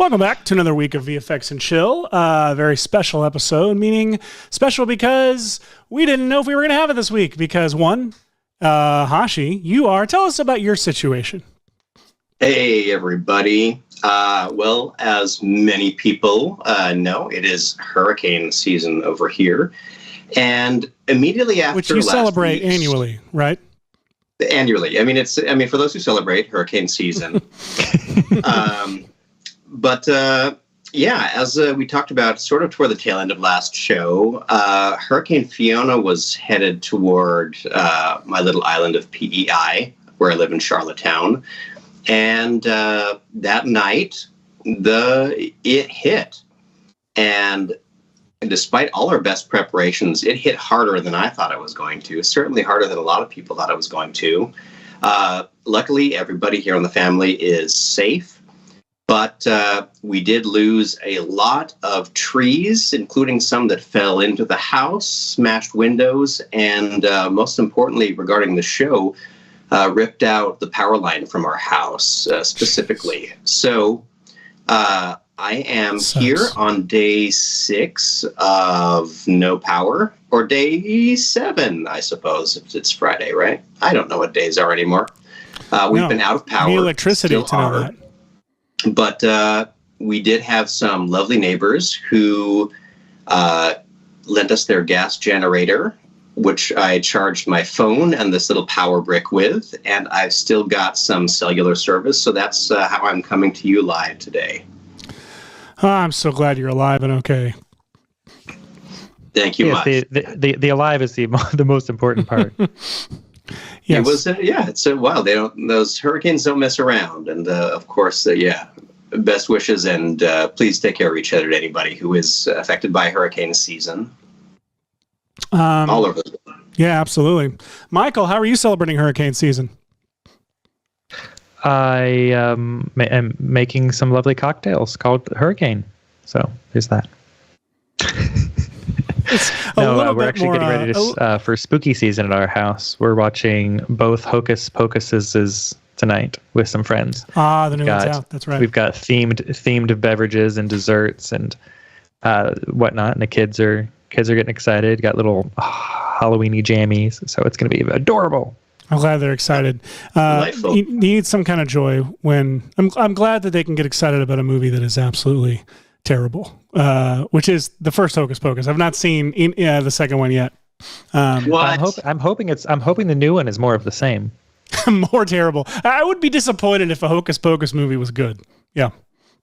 Welcome back to another week of VFX and Chill. Very special episode, meaning special because we didn't know if we were going to have it this week. Because one, Hashi, tell us about your situation. Hey, everybody. Well, as many people know, it is hurricane season over here. And immediately after which you celebrate annually, right? Annually. I mean, for those who celebrate hurricane season. But as we talked about sort of toward the tail end of last show, Hurricane Fiona was headed toward my little island of PEI, where I live in Charlottetown. And that night, it hit. And despite all our best preparations, it hit harder than I thought it was going to. Certainly harder than a lot of people thought it was going to. Luckily, everybody here in the family is safe. But we did lose a lot of trees, including some that fell into the house, smashed windows, and most importantly, regarding the show, ripped out the power line from our house specifically. So I am here on day 6 of no power, or day 7, I suppose, if it's Friday, right? I don't know what days are anymore. We've been out of power. The electricity to know that. But we did have some lovely neighbors who lent us their gas generator, which I charged my phone and this little power brick with, and I've still got some cellular service, so that's how I'm coming to you live today. Oh, I'm so glad you're alive and okay. Thank you much. The alive is the most important part. Yes. It was, it's wow. Those hurricanes don't mess around. And of course, best wishes and please take care of each other to anybody who is affected by hurricane season. All over the world. Yeah, absolutely. Michael, how are you celebrating hurricane season? I am making some lovely cocktails called Hurricane. So there's that. We're actually getting ready for spooky season at our house. We're watching both Hocus Pocuses tonight with some friends. The new one's out. That's right. We've got themed beverages and desserts and whatnot, and the kids are getting excited. Got little Halloweeny jammies, so it's going to be adorable. I'm glad they're excited. You need some kind of joy when I'm glad that they can get excited about a movie that is absolutely terrible, which is the first Hocus Pocus. I've not seen the second one yet. What? I'm hoping the new one is more of the same. More terrible. I would be disappointed if a Hocus Pocus movie was good. Yeah.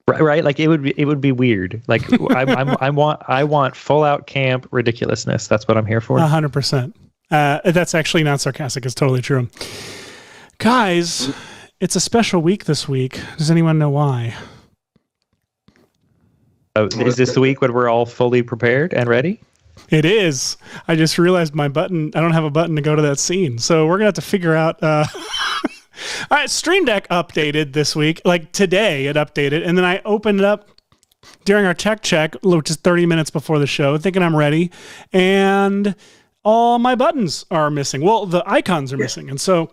Right. Like it would be weird. Like I want full out camp ridiculousness. That's what I'm here for. 100%. That's actually not sarcastic. It's totally true. Guys, it's a special week this week. Does anyone know why? Is this the week when we're all fully prepared and ready? It is. I just realized I don't have a button to go to that scene. So we're going to have to figure out. All right, Stream Deck updated this week. Like today it updated. And then I opened it up during our tech check, which is 30 minutes before the show, thinking I'm ready. And all my buttons are missing. Well, the icons are missing. And so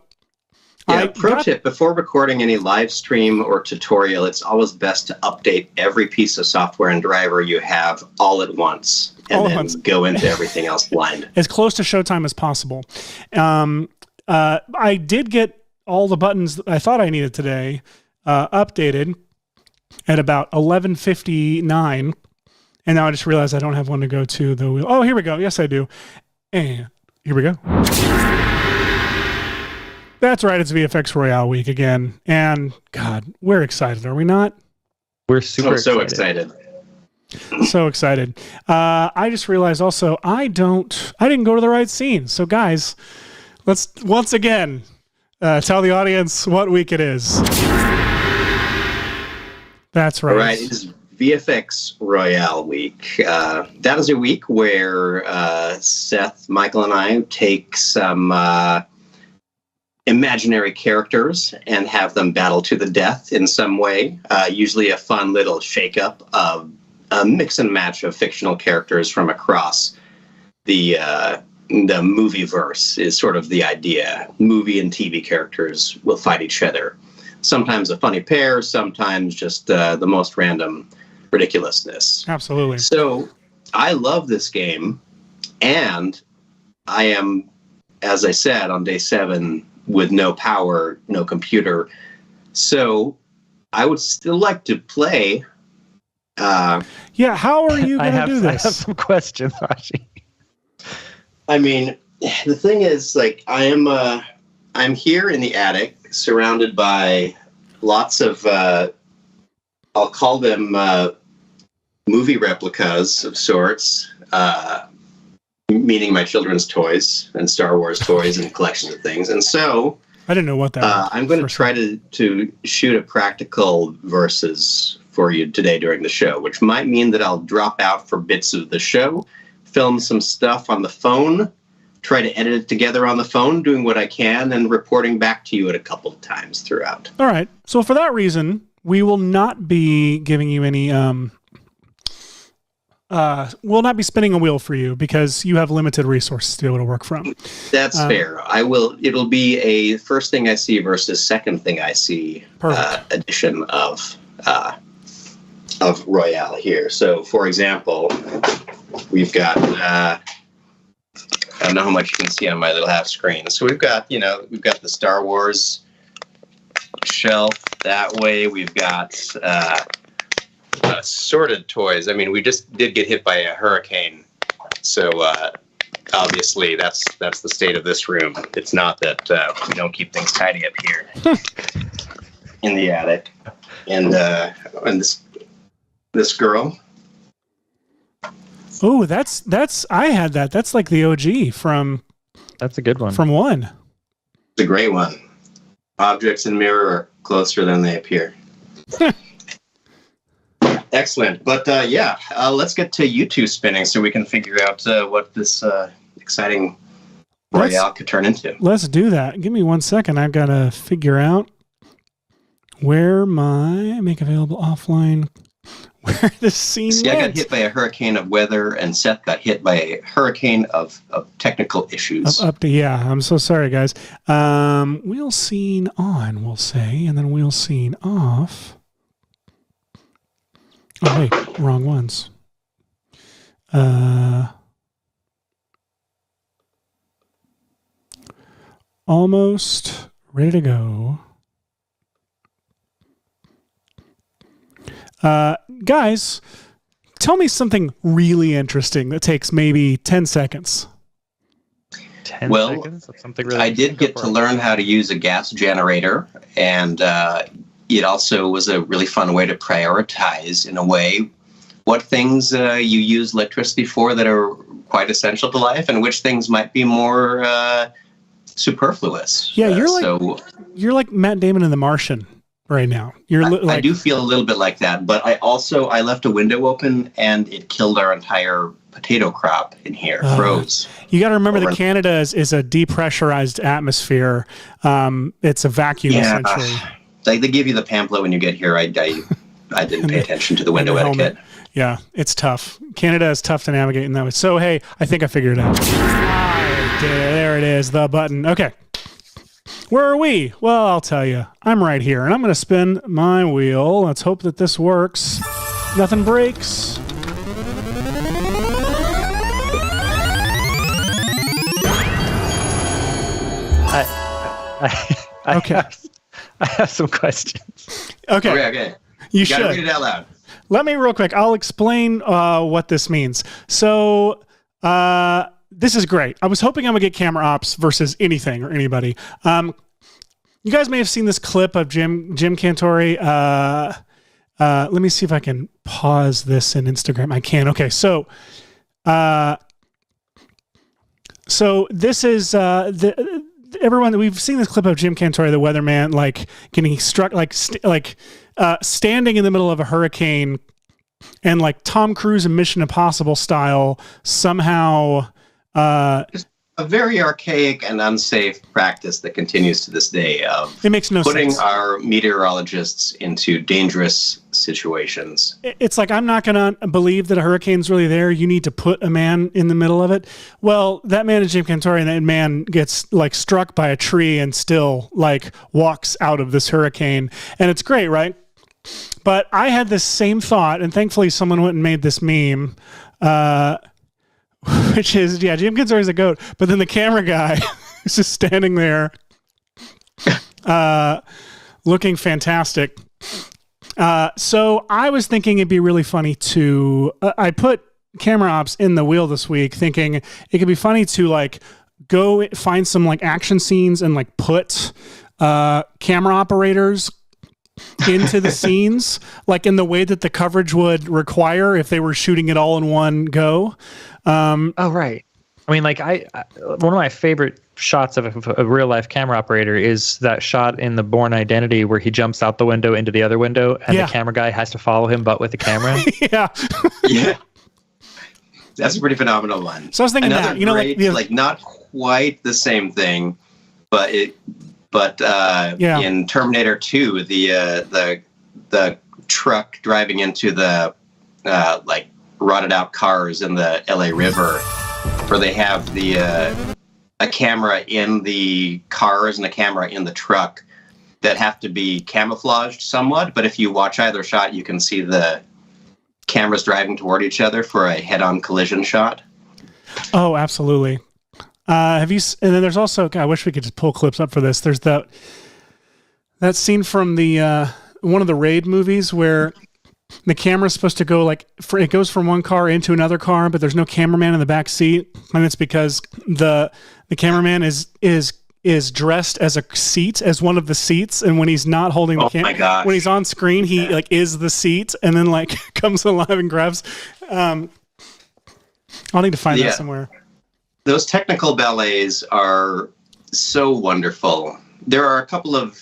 pro tip, before recording any live stream or tutorial, it's always best to update every piece of software and driver you have all at once, and then go into everything else blind. As close to showtime as possible. I did get all the buttons that I thought I needed today updated at about 11:59, and now I just realized I don't have one to go to the wheel. Oh, here we go. Yes, I do. And here we go. That's right. It's VFX Royale week again. And God, we're excited, are we not? We're super so excited. So excited. I just realized also I didn't go to the right scene. So guys, let's once again tell the audience what week it is. That's right. All right. It is VFX Royale week. That is a week where Seth, Michael, and I take some imaginary characters and have them battle to the death in some way. Usually a fun little shake-up of a mix and match of fictional characters from across the movie verse is sort of the idea. Movie and TV characters will fight each other. sometimes a funny pair, sometimes just the most random ridiculousness. Absolutely. So I love this game, and I am, as I said, on day 7 with no power, no computer. So I would still like to play. Yeah, how are you going to do this? I have some questions, Hashi. I mean, the thing is, like, I'm here in the attic, surrounded by lots of, I'll call them movie replicas of sorts, meaning my children's toys and Star Wars toys and collections of things. And so I didn't know what that was. I'm going to try to shoot a practical versus for you today during the show, which might mean that I'll drop out for bits of the show, film some stuff on the phone, try to edit it together on the phone, doing what I can, and reporting back to you at a couple of times throughout. All right. So for that reason, we will not be giving you any we'll not be spinning a wheel for you because you have limited resources to be able to work from. That's fair. It'll be a first thing I see versus second thing I see edition of Royale here. So, for example, we've got I don't know how much you can see on my little half screen. So we've got the Star Wars shelf that way. We've got assorted toys. I mean, we just did get hit by a hurricane, so obviously that's the state of this room. It's not that we don't keep things tidy up here in the attic. And this girl. Oh, that's I had that. That's like the OG from. That's a good one. From 1. It's a great one. Objects in mirror are closer than they appear. Excellent. But let's get to you two spinning so we can figure out what this exciting Royale could turn into. Let's do that. Give me 1 second. I've got to figure out where my make available offline, where the scene See, went. I got hit by a hurricane of weather, and Seth got hit by a hurricane of technical issues. I'm so sorry, guys. Wheel scene on, we'll say, and then wheel scene off. Oh, wait, wrong ones. Almost ready to go. Guys, tell me something really interesting that takes maybe 10 seconds. 10 seconds? That's something really I did get to learn how to use a gas generator, and it also was a really fun way to prioritize, in a way, what things you use electricity for that are quite essential to life, and which things might be more superfluous. Yeah, you're like Matt Damon in The Martian right now. I do feel a little bit like that, but I left a window open, and it killed our entire potato crop in here. Froze. You got to remember that Canada is a depressurized atmosphere. It's a vacuum essentially. They give you the pamphlet when you get here. I didn't pay attention to the window etiquette. Yeah, it's tough. Canada is tough to navigate in that way. So, hey, I think I figured it out. There it is, the button. Okay. Where are we? Well, I'll tell you. I'm right here, and I'm going to spin my wheel. Let's hope that this works. Nothing breaks. I have some questions. Okay. You gotta should read it out loud. Let me real quick. I'll explain what this means. So this is great. I was hoping I would get camera ops versus anything or anybody. You guys may have seen this clip of Jim Cantori. Let me see if I can pause this in Instagram. I can. Okay, so this is everyone. We've seen this clip of Jim Cantori, the weatherman, like getting struck, standing in the middle of a hurricane, and like Tom Cruise in Mission Impossible style, somehow a very archaic and unsafe practice that continues to this day of it makes no putting sense. our meteorologists into dangerous situations. It's like, I'm not going to believe that a hurricane's really there. You need to put a man in the middle of it. Well, that man is Jim Cantore, and that man gets like struck by a tree and still like walks out of this hurricane. And it's great, right? But I had this same thought, and thankfully someone went and made this meme, which is, Jim Cantore is a goat, but then the camera guy is just standing there looking fantastic. So I was thinking it'd be really funny to, I put camera ops in the wheel this week thinking it could be funny to like go find some like action scenes and like put camera operators into the scenes, like in the way that the coverage would require if they were shooting it all in one go. Oh, right. I mean, like one of my favorite shots of a real life camera operator is that shot in The Bourne Identity where he jumps out the window into the other window and the camera guy has to follow him, but with the camera. Yeah. That's a pretty phenomenal one. So I was thinking another that, great, like not quite the same thing, but in Terminator 2, the truck driving into the like rotted out cars in the LA River, where they have a camera in the cars and a camera in the truck that have to be camouflaged somewhat. But if you watch either shot, you can see the cameras driving toward each other for a head-on collision shot. Oh, absolutely. And then there's also, God, I wish we could just pull clips up for this. There's that scene from the one of the Raid movies where the camera's supposed to go it goes from one car into another car, but there's no cameraman in the back seat, and it's because the cameraman is dressed as as one of the seats, and when he's not holding the camera, when he's on screen, he is the seat, and then comes alive and grabs. I'll need to find that somewhere. Those technical ballets are so wonderful. There are a couple of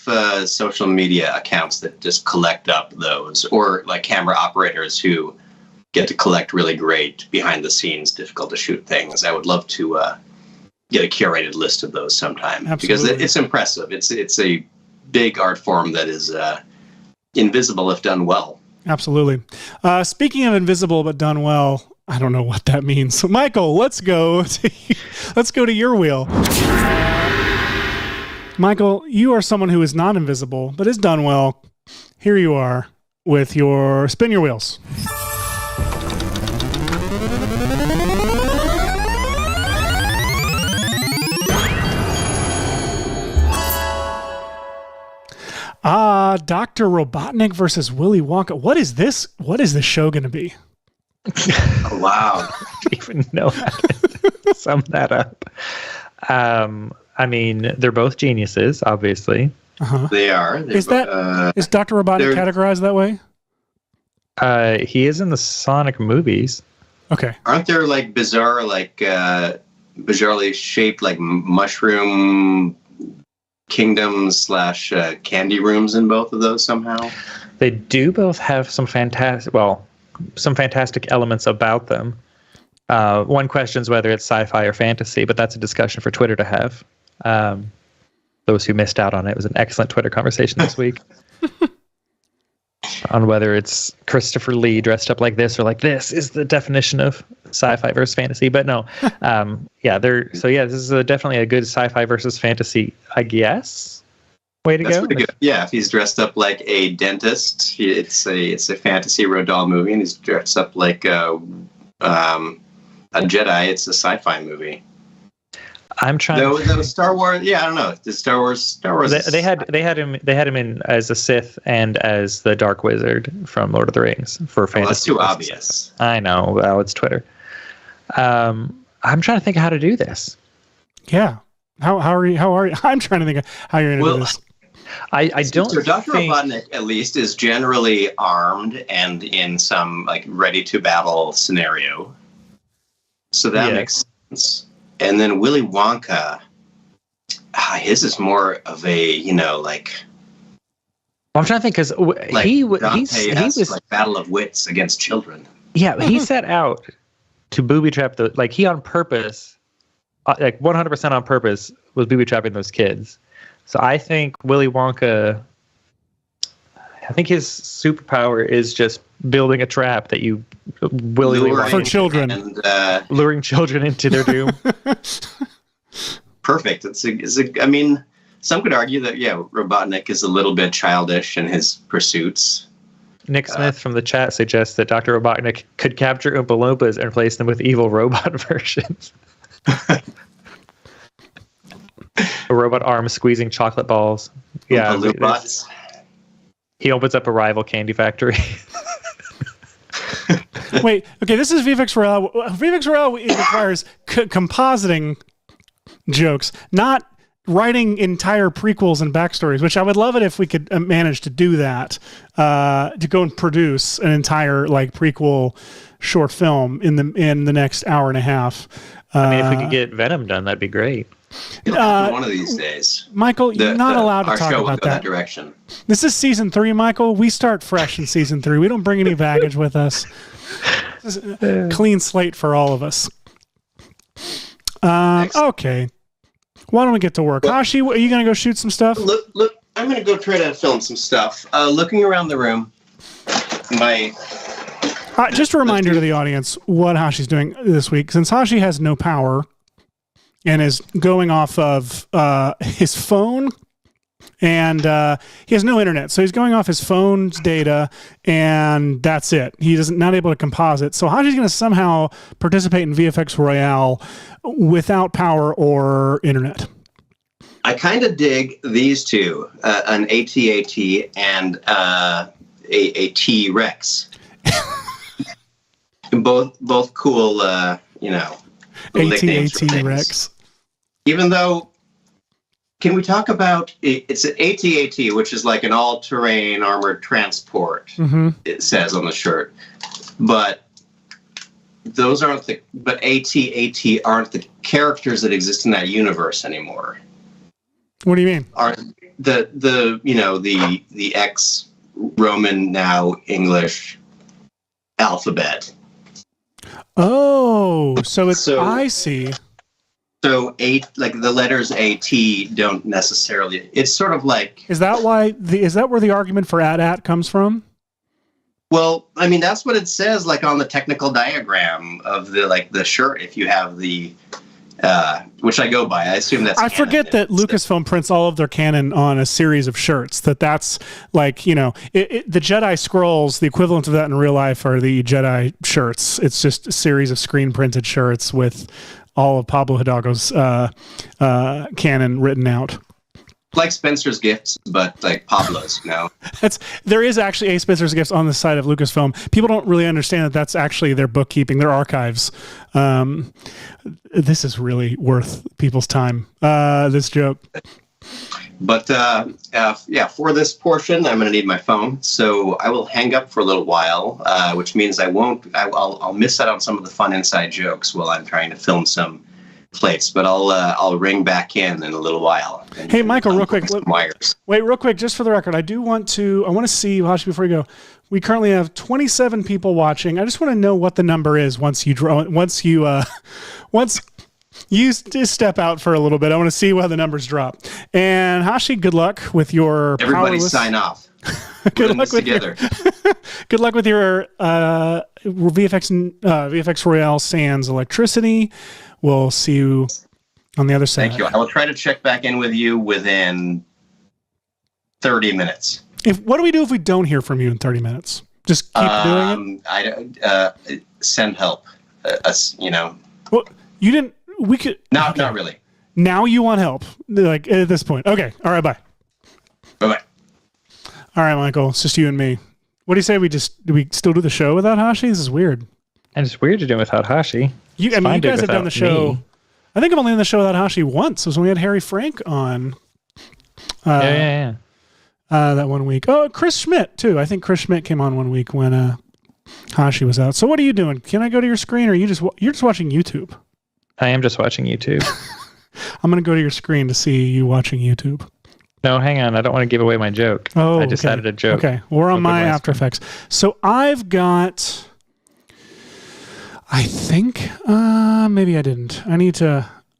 social media accounts that just collect up those, or like camera operators who get to collect really great behind the scenes, difficult to shoot things. I would love to get a curated list of those sometime. Absolutely. Because it's impressive. It's a big art form that is invisible if done well. Absolutely. Speaking of invisible but done well, I don't know what that means. So, Michael, let's go to your wheel. Michael, you are someone who is not invisible, but is done well. Here you are with your spin your wheels. Dr. Robotnik versus Willy Wonka. What is this? What is this show going to be? Oh, wow. I don't even know how to sum that up. I mean, they're both geniuses, obviously. Uh-huh. They are. Is Dr. Robotnik categorized that way? He is in the Sonic movies. Okay. Aren't there bizarre, bizarrely shaped mushroom kingdoms / candy rooms in both of those somehow? They do both have some fantastic elements about them. One questions whether it's sci-fi or fantasy, but that's a discussion for Twitter to have. Those who missed out on it was an excellent Twitter conversation this week on whether it's Christopher Lee dressed up like this or like this is the definition of sci-fi versus fantasy. But no, this is definitely a good sci-fi versus fantasy, I guess. Way to go. Pretty good. Yeah, if he's dressed up like a dentist, it's a fantasy road doll movie, and he's dressed up like a Jedi, it's a sci-fi movie. I'm trying. Though Star Wars, I don't know. The Star Wars. They had him in as a Sith and as the Dark Wizard from Lord of the Rings for fantasy. That's too obvious. I know. Well, it's Twitter. I'm trying to think of how to do this. Yeah. How are you? I'm trying to think of how you're going to do this. I don't. So Dr. Robotnik, at least, is generally armed and in some ready to battle scenario. So that makes sense. And then Willy Wonka, his is more of a, I'm trying to think because he was battle of wits against children. Yeah, he set out to booby trap he on purpose like 100% on purpose, was booby trapping those kids. So I think Willy Wonka, I think his superpower is just building a trap that you willingly want for children, and luring children into their doom. Perfect. I mean, some could argue that Robotnik is a little bit childish in his pursuits. Nick Smith from the chat suggests that Dr. Robotnik could capture Oompa Loompas and replace them with evil robot versions. A robot arm squeezing chocolate balls. Yeah, he opens up a rival candy factory. Wait, okay, this is VFX Royale. VFX Royale requires compositing jokes, not writing entire prequels and backstories, which I would love it if we could manage to do that, to go and produce an entire like prequel short film in the next hour and a half. I mean, if we could get Venom done, that'd be great. One of these days, Michael, you're not allowed to talk about that direction. This is season 3, Michael. We start fresh in season 3. We don't bring any baggage with us. This is a clean slate for all of us. Okay. Why don't we get to work? Hashi, are you going to go shoot some stuff? Look, I'm going to go try to film some stuff. Looking around the room, just a reminder to the audience what Hashi's doing this week. Since Hashi has no power and is going off of his phone, and he has no internet, so he's going off his phone's data, and that's it. He isn't not able to composite. So Hashi's going to somehow participate in VFX Royale without power or internet. I kind of dig these two, an AT-AT and a T-Rex. both cool, nicknames for things. Rex. Even though, can we talk about it's an AT-AT, which is like an all-terrain armored transport. Mm-hmm. It says on the shirt, but those aren't AT-AT aren't the characters that exist in that universe anymore. What do you mean? Are the ex-Roman, now English alphabet? Oh, so I see. So the letters AT don't necessarily. It's sort of like. Is that where the argument for AT-AT comes from? Well, I mean that's what it says, like on the technical diagram of the shirt. If you have the, which I go by, I assume that's. I forget that Lucasfilm prints all of their canon on a series of shirts. That's like the Jedi scrolls. The equivalent of that in real life are the Jedi shirts. It's just a series of screen printed shirts with all of Pablo Hidalgo's canon written out. Like Spencer's Gifts, but like Pablo's, There is actually a Spencer's Gifts on the side of Lucasfilm. People don't really understand that that's actually their bookkeeping, their archives. This is really worth people's time, this joke. But for this portion, I'm going to need my phone. So I will hang up for a little while, which means I'll miss out on some of the fun inside jokes while I'm trying to film some plates, but I'll ring back in a little while. Hey, Michael, real quick. Wait, real quick, just for the record, I want to see, Hashi, before you go. We currently have 27 people watching. I just want to know what the number is once you just step out for a little bit. I want to see how the numbers drop. And Hashi, good luck with your. Everybody sign off. Good luck with together. Good luck with your VFX Royale sans electricity. We'll see you on the other side. Thank you. I will try to check back in with you within 30 minutes. What do we do if we don't hear from you in 30 minutes? Just keep doing it? Send help. Well, you didn't. We could. No, okay. Not really. Now you want help. Like at this point. Okay. All right. Bye. Bye-bye. All right, Michael. It's just you and me. What do you say do we still do the show without Hashi? This is weird. And it's weird to do it without Hashi. You guys have done the show. Me. I think I've only done the show without Hashi once. It was when we had Harry Frank on. Yeah. That one week. Oh, Chris Schmidt too. I think Chris Schmidt came on one week when Hashi was out. So what are you doing? Can I go to your screen, or you're just watching YouTube? I am just watching YouTube. I'm going to go to your screen to see you watching YouTube. No, hang on. I don't want to give away my joke. Oh, I just added a joke. Okay, we're on my After Effects. So I've got. I think maybe I didn't. I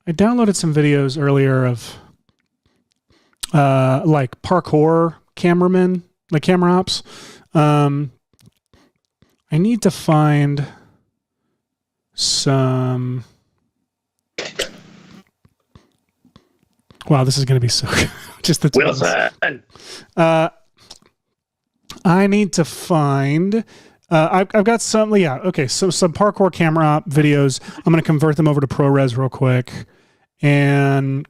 I downloaded some videos earlier of like parkour cameramen, like camera ops. I need to find some. Wow, this is going to be so good. Just the two of us. I need to find. I've got some. Yeah, okay. So some parkour camera op videos. I'm going to convert them over to ProRes real quick, and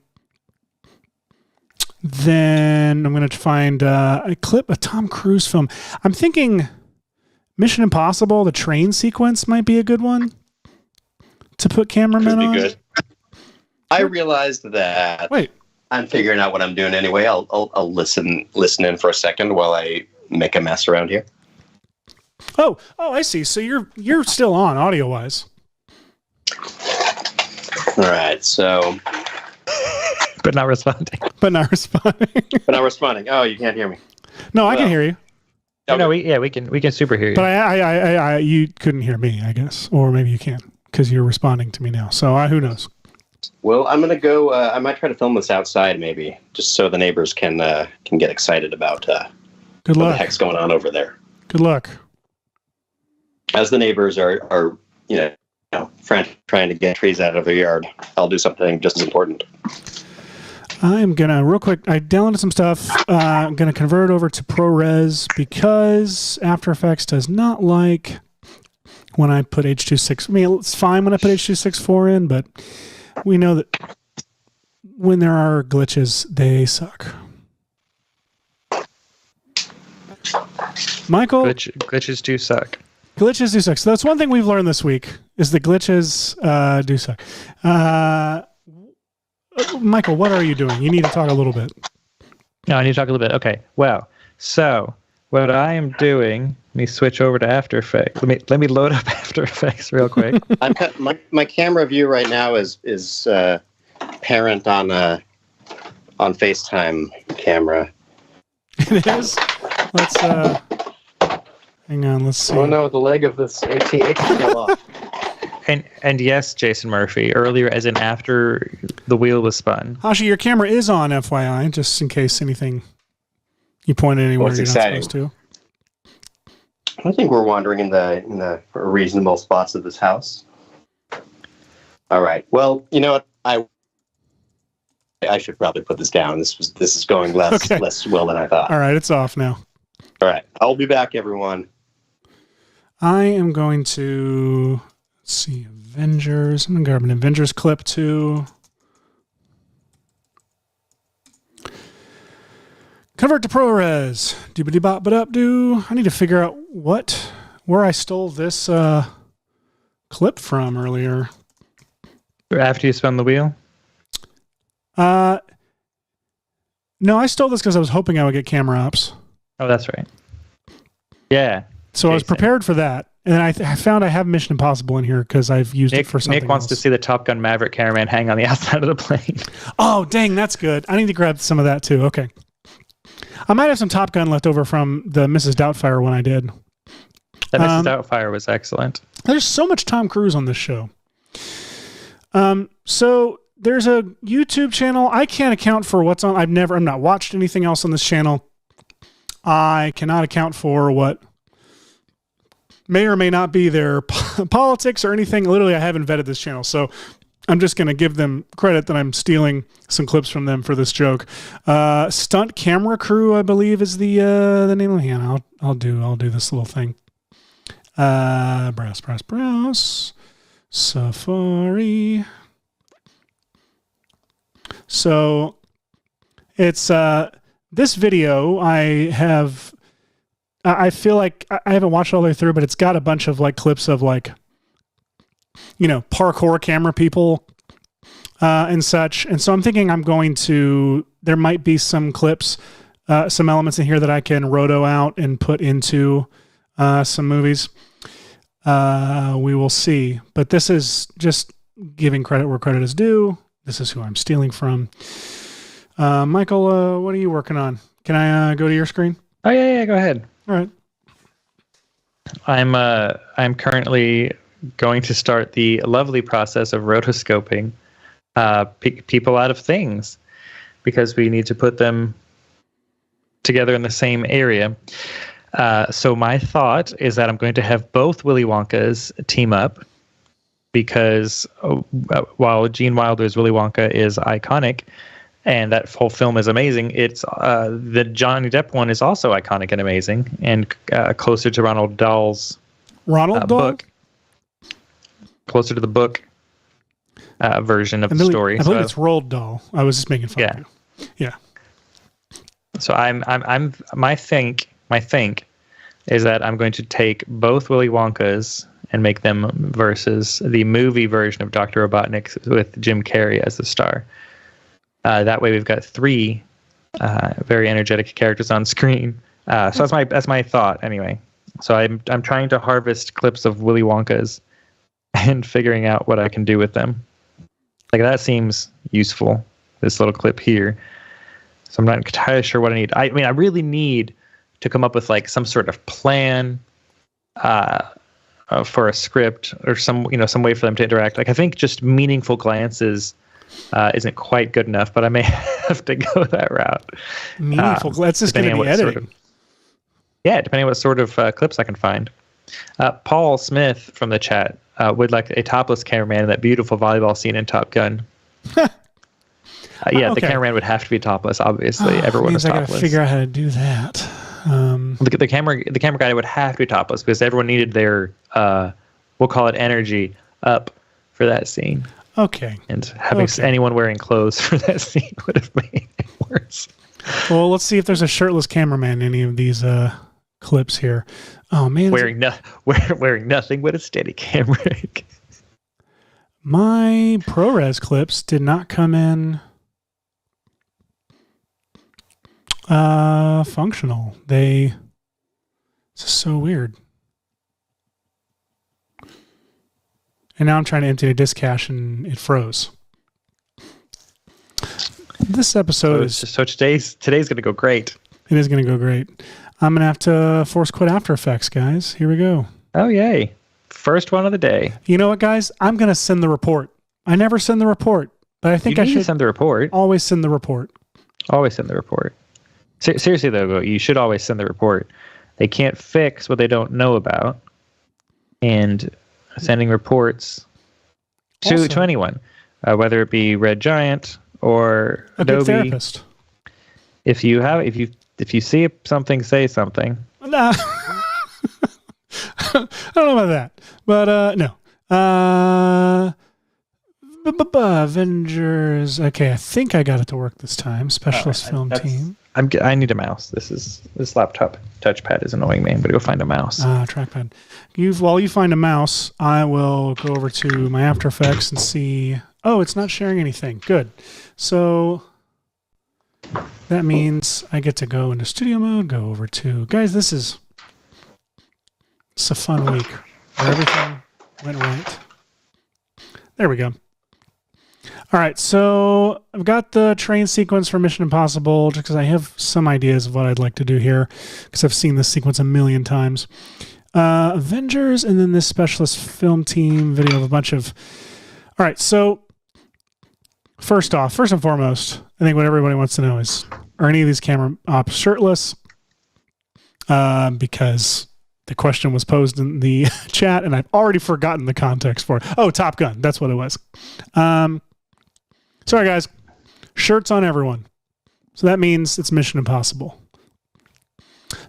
then I'm going to find a Tom Cruise film. I'm thinking Mission Impossible, the train sequence might be a good one to put cameramen on. Good. I realized that. Wait. I'm figuring out what I'm doing anyway. I'll listen in for a second while I make a mess around here. Oh, I see. So you're still on audio wise. All right. So, but not responding. But not responding. Oh, you can't hear me. No, I can hear you. Okay. No, we can super hear you. But I you couldn't hear me, I guess, or maybe you can because you're responding to me now. So who knows? Well, I'm gonna go. I might try to film this outside, maybe, just so the neighbors can get excited about Good luck. what the heck's going on over there. Good luck. As the neighbors are frantic trying to get trees out of their yard, I'll do something just as important. I'm gonna real quick. I downloaded some stuff. I'm gonna convert it over to ProRes because After Effects does not like when I put H.264. I mean, it's fine when I put H.264 in, but we know that when there are glitches, they suck. Michael, glitches do suck. Glitches do suck. So that's one thing we've learned this week is the glitches do suck. Michael, what are you doing? You need to talk a little bit. No, I need to talk a little bit. Okay. Well, so what I am doing, let me switch over to After Effects. Let me load up After Effects real quick. My camera view right now is parent on FaceTime camera. It is. Let's hang on. Let's see. Oh no, the leg of this AT8 fell off. And yes, Jason Murphy, earlier as in after the wheel was spun. Hashi, your camera is on, FYI, just in case anything you pointed anywhere you're exciting. Not supposed to. I think we're wandering in the reasonable spots of this house. All right. Well, you know what? I should probably put this down. This is going less well than I thought. All right, it's off now. All right. I'll be back, everyone. I am going to see Avengers. I'm going to grab an Avengers clip too. Convert to ProRes. Doobity-bop-ba-dup-doo. I need to figure out where I stole this clip from earlier. After you spun the wheel? No, I stole this because I was hoping I would get camera ops. Oh, that's right. Yeah. So Jason. I was prepared for that. And then I found I have Mission Impossible in here because I've used it for something Nick wants else. to see the Top Gun Maverick cameraman hang on the outside of the plane. Oh, dang, that's good. I need to grab some of that too. Okay. I might have some Top Gun left over from the Mrs. Doubtfire one I did. That Mrs. Doubtfire was excellent. There's so much Tom Cruise on this show. So there's a YouTube channel. I can't account for what's on. I've not watched anything else on this channel. I cannot account for what may or may not be their politics or anything. Literally, I haven't vetted this channel. So I'm just going to give them credit that I'm stealing some clips from them for this joke. Stunt Camera Crew, I believe, is the name of the hand. I'll do this little thing. Browse. Safari. So it's this video I feel like I haven't watched all the way through, but it's got a bunch of like clips of like, parkour camera people and such. And so I'm thinking there might be some clips, some elements in here that I can roto out and put into some movies. We will see. But this is just giving credit where credit is due. This is who I'm stealing from. Michael, what are you working on? Can I go to your screen? Oh, yeah, go ahead. All right. I'm currently going to start the lovely process of rotoscoping people out of things because we need to put them together in the same area. So my thought is that I'm going to have both Willy Wonkas team up because while Gene Wilder's Willy Wonka is iconic and that whole film is amazing, it's the Johnny Depp one is also iconic and amazing and closer to Ronald Dahl's book. Closer to the book version of the story. I believe it's Roald Dahl. I was just making fun of you. Yeah. So my think is that I'm going to take both Willy Wonkas and make them versus the movie version of Dr. Robotnik with Jim Carrey as the star. That way we've got 3 very energetic characters on screen. So that's my thought anyway. So I'm trying to harvest clips of Willy Wonkas and figuring out what I can do with them. Like that seems useful. This little clip here. So I'm not entirely sure what I need. I mean, I really need to come up with like some sort of plan for a script or some way for them to interact. Like I think just meaningful glances isn't quite good enough, but I may have to go that route. Meaningful glances is going to be editing. Depending on what sort of clips I can find. Paul Smith from the chat would like a topless cameraman in that beautiful volleyball scene in Top Gun. The cameraman would have to be topless. Obviously, everyone is topless. I got to figure out how to do that. The camera guy would have to be topless because everyone needed their we'll call it energy up for that scene. Okay. And having anyone wearing clothes for that scene would have made it worse. Well, let's see if there's a shirtless cameraman in any of these clips here. Oh man, wearing nothing but a steady camera. My ProRes clips did not come in functional. It's so weird. And now I'm trying to empty a disk cache and it froze. This episode today's going to go great. It is going to go great. I'm going to have to force quit After Effects, guys. Here we go. Oh, yay. First one of the day. You know what, guys? I'm going to send the report. I never send the report, but I think I should send the report. Always send the report. Always send the report. Seriously, though, you should always send the report. They can't fix what they don't know about. And sending reports to anyone, whether it be Red Giant or Adobe. Therapist. If you see something, say something. Nah. I don't know about that, but no. Avengers. Okay, I think I got it to work this time. Specialist film team. I need a mouse. This laptop touchpad is annoying me. I'm gonna go find a mouse. Trackpad. While you find a mouse, I will go over to my After Effects and see. Oh, it's not sharing anything. Good. So that means I get to go into studio mode. Go over to guys. It's a fun week where everything went right. There we go. All right, so I've got the train sequence for Mission Impossible just because I have some ideas of what I'd like to do here because I've seen this sequence a million times. Avengers and then this specialist film team video of a bunch of... All right, so first and foremost, I think what everybody wants to know is, are any of these camera ops shirtless? Because the question was posed in the chat and I've already forgotten the context for it. Oh, Top Gun, that's what it was. Sorry, guys. Shirts on everyone. So that means it's Mission Impossible.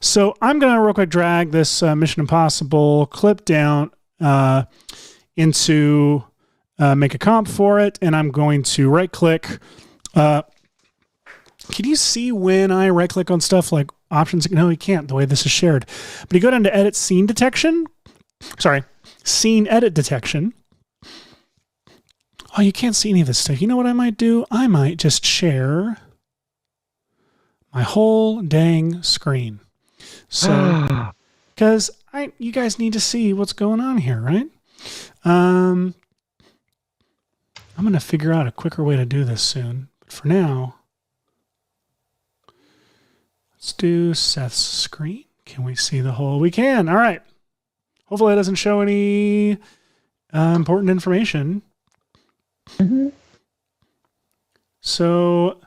So I'm going to real quick drag this Mission Impossible clip down into make a comp for it, and I'm going to right-click. Can you see when I right-click on stuff like options? No, you can't, the way this is shared. But you go down to Edit Scene Detection. Sorry, Scene Edit Detection. Oh, you can't see any of this stuff. You know what I might do? I might just share my whole dang screen. So, because you guys need to see what's going on here, right? I'm going to figure out a quicker way to do this soon. But for now, let's do Seth's screen. Can we see the whole? We can. All right. Hopefully it doesn't show any important information. Mm-hmm. So,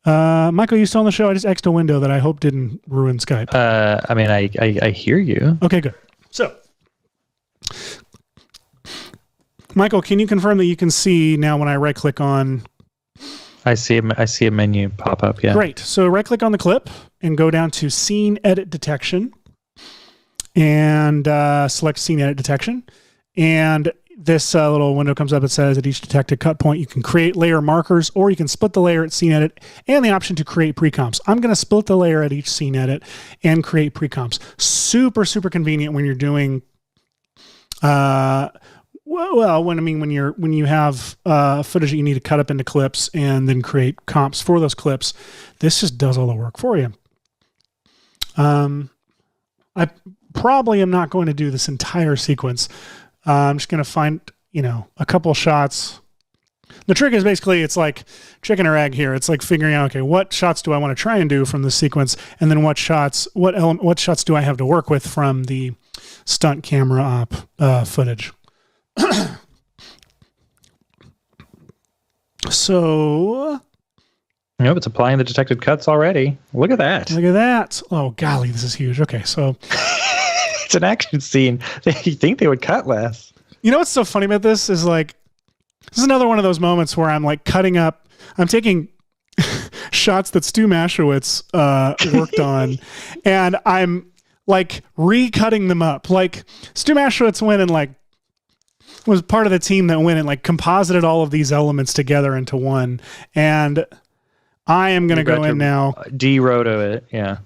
Michael, you still on the show? I just X'd a window that I hope didn't ruin Skype. I mean, I hear you. Okay, good. So, Michael, can you confirm that you can see now when I right-click on... I see a menu pop up, yeah. Great. So right-click on the clip and go down to Scene Edit Detection and select Scene Edit Detection. And this little window comes up that says at each detected cut point, you can create layer markers or you can split the layer at Scene Edit and the option to create pre-comps. I'm going to split the layer at each Scene Edit and create pre-comps. Super, super convenient when you're doing... when you have footage that you need to cut up into clips and then create comps for those clips, this just does all the work for you. I probably am not going to do this entire sequence. I'm just going to find, a couple shots. The trick is basically it's like chicken or egg here. It's like figuring out, okay, what shots do I want to try and do from this sequence, and then what shots do I have to work with from the stunt camera op footage. So, Nope, it's applying the detected cuts already. Look at that. Look at that. Oh, golly, this is huge. Okay, so it's an action scene. You think they would cut less. You know what's so funny about this is this is another one of those moments where I'm cutting up. I'm taking shots that Stu Maschowitz worked on, and I'm recutting them up. Stu Maschowitz went and was part of the team that went and composited all of these elements together into one. And I am going to go in now. De-roto it, yeah.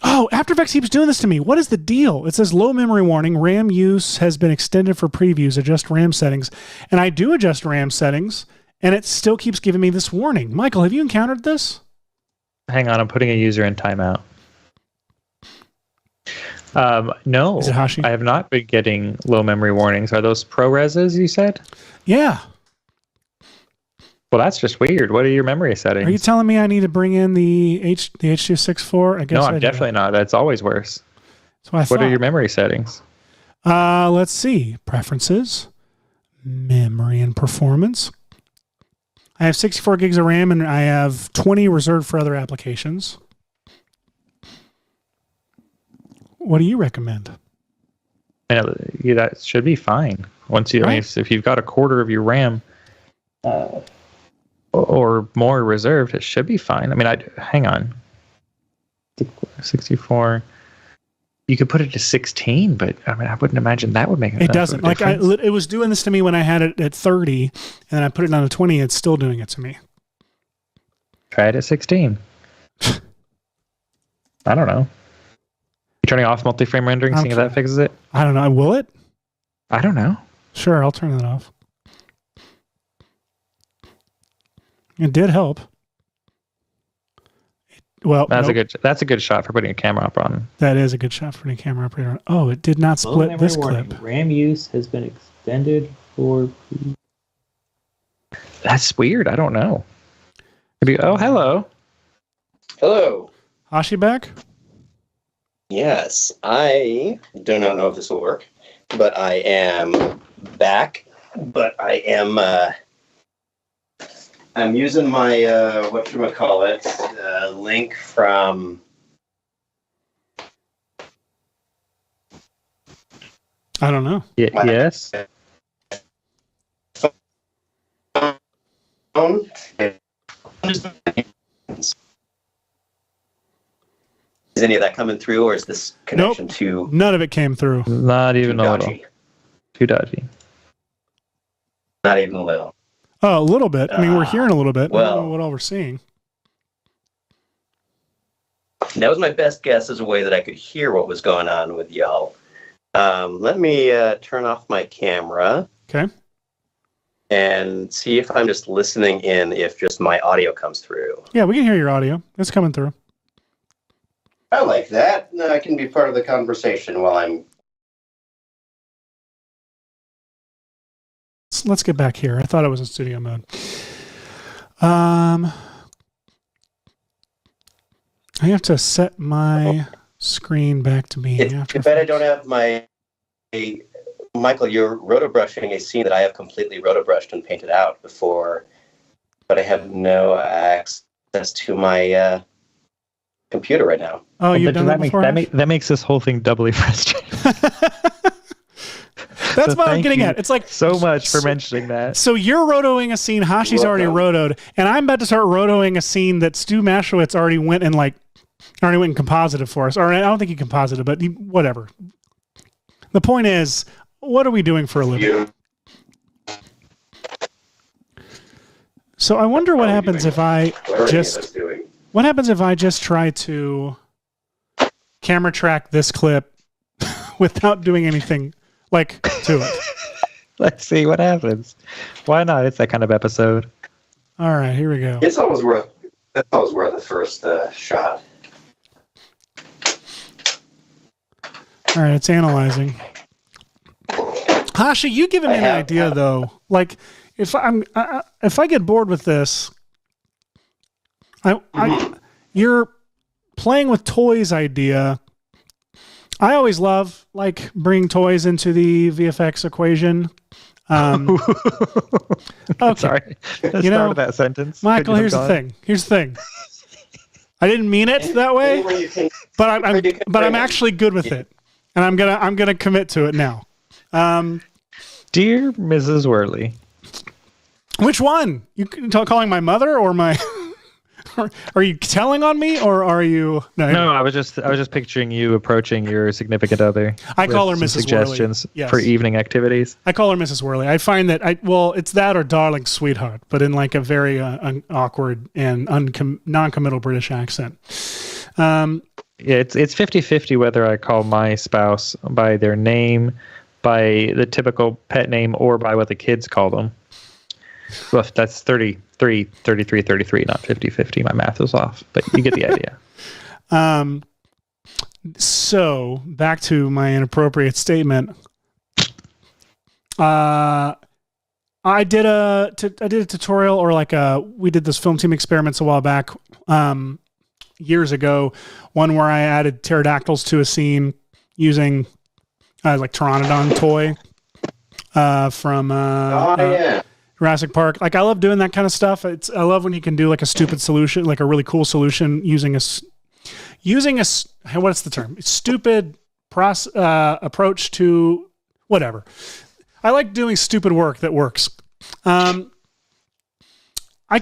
Oh, After Effects keeps doing this to me. What is the deal? It says low memory warning. RAM use has been extended for previews. Adjust RAM settings. And I do adjust RAM settings, and it still keeps giving me this warning. Michael, have you encountered this? Hang on, I'm putting a user in timeout. No, is it Hashi? I have not been getting low memory warnings. Are those ProReses you said? Yeah. Well, that's just weird. What are your memory settings? Are you telling me I need to bring in the H.264? I guess no, I'm definitely not. That's always worse. That's what I thought. What are your memory settings? Let's see. Preferences, memory and performance. I have 64 gigs of RAM and I have 20 reserved for other applications. What do you recommend? That should be fine. Once you, if you've got a quarter of your RAM or more reserved, it should be fine. Hang on. 64. You could put it to 16, but I wouldn't imagine that would make it doesn't. It was doing this to me when I had it at 30, and then I put it down to 20. It's still doing it to me. Try it at 16. I don't know. Turning off multi-frame rendering, seeing if that fixes it? I don't know. Will it? I don't know. Sure, I'll turn that off. It did help. That's a good shot for putting a camera up on. That is a good shot for putting a camera operator on. Oh, it did not split this clip. RAM use has been extended for... That's weird. I don't know. Oh, hello. Hello. Hashi back? Yes, I do not know if this will work, but I am back. But I am I'm using my whatchamacallit link from I don't know. Yes. Phone. Is any of that coming through, or is this connection to... None of it came through. Not even a little. Too dodgy. Not even a little. Oh, a little bit. We're hearing a little bit. Well, I don't know what all we're seeing. That was my best guess as a way that I could hear what was going on with y'all. Let me turn off my camera. Okay. And see if I'm just listening in, if just my audio comes through. Yeah, we can hear your audio. It's coming through. I like that. I can be part of the conversation while I'm... Let's get back here. I thought it was in studio mode. I have to set my screen back to being After Effects. I don't have my... Michael, you're rotobrushing a scene that I have completely rotobrushed and painted out before but I have no access to my computer right now. Oh, you've done that before? That makes this whole thing doubly frustrating. That's what I'm getting at. It's like so much for mentioning that. So you're rotoing a scene Hashi's already rotoed, and I'm about to start rotoing a scene that Stu Maschwitz already went and composited for us. Or I don't think he composited, but whatever. The point is, what are we doing for a living? So I wonder what happens if I just try to camera track this clip without doing anything to it. Let's see what happens. Why not? It's that kind of episode. All right, here we go. That's always worth the first shot. All right, it's analyzing. Hashi, you giving me an idea though. Like, if I get bored with this, you're playing with toys idea. I always love bringing toys into the VFX equation. Okay. Sorry, the start of that sentence. Michael, here's the thing. I didn't mean it that way, but I'm actually good with it, and I'm gonna commit to it now. Dear Mrs. Worley, which one? You calling my mother or my? Are you telling on me, or are you? No, I was just picturing you approaching your significant other. I call her Mrs. Suggestions Worley. for evening activities. I call her Mrs. Worley. I find that it's that or darling sweetheart, but in a very awkward and non-committal British accent. Yeah, it's 50-50 whether I call my spouse by their name, by the typical pet name, or by what the kids call them. Well, that's 33, not 50-50. My math is off, but you get the idea. So back to my inappropriate statement. I did a tutorial, or we did this film team experiments a while back, years ago. One where I added pterodactyls to a scene using Pteranodon toy from Jurassic Park. I love doing that kind of stuff. I love when you can do a stupid solution, a really cool solution using a what's the term? Stupid approach to whatever. I like doing stupid work that works. I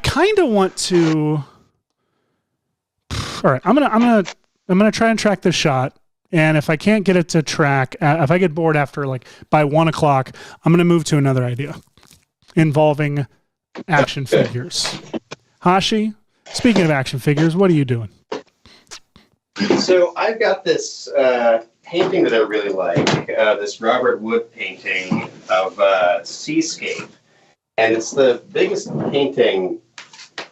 kind of want to. All right, I'm gonna try and track this shot. And if I can't get it to track, if I get bored after by 1 o'clock, I'm gonna move to another idea involving action figures. Hashi, speaking of action figures, what are you doing? So I've got this painting that I really like, this Robert Wood painting of Seascape. And it's the biggest painting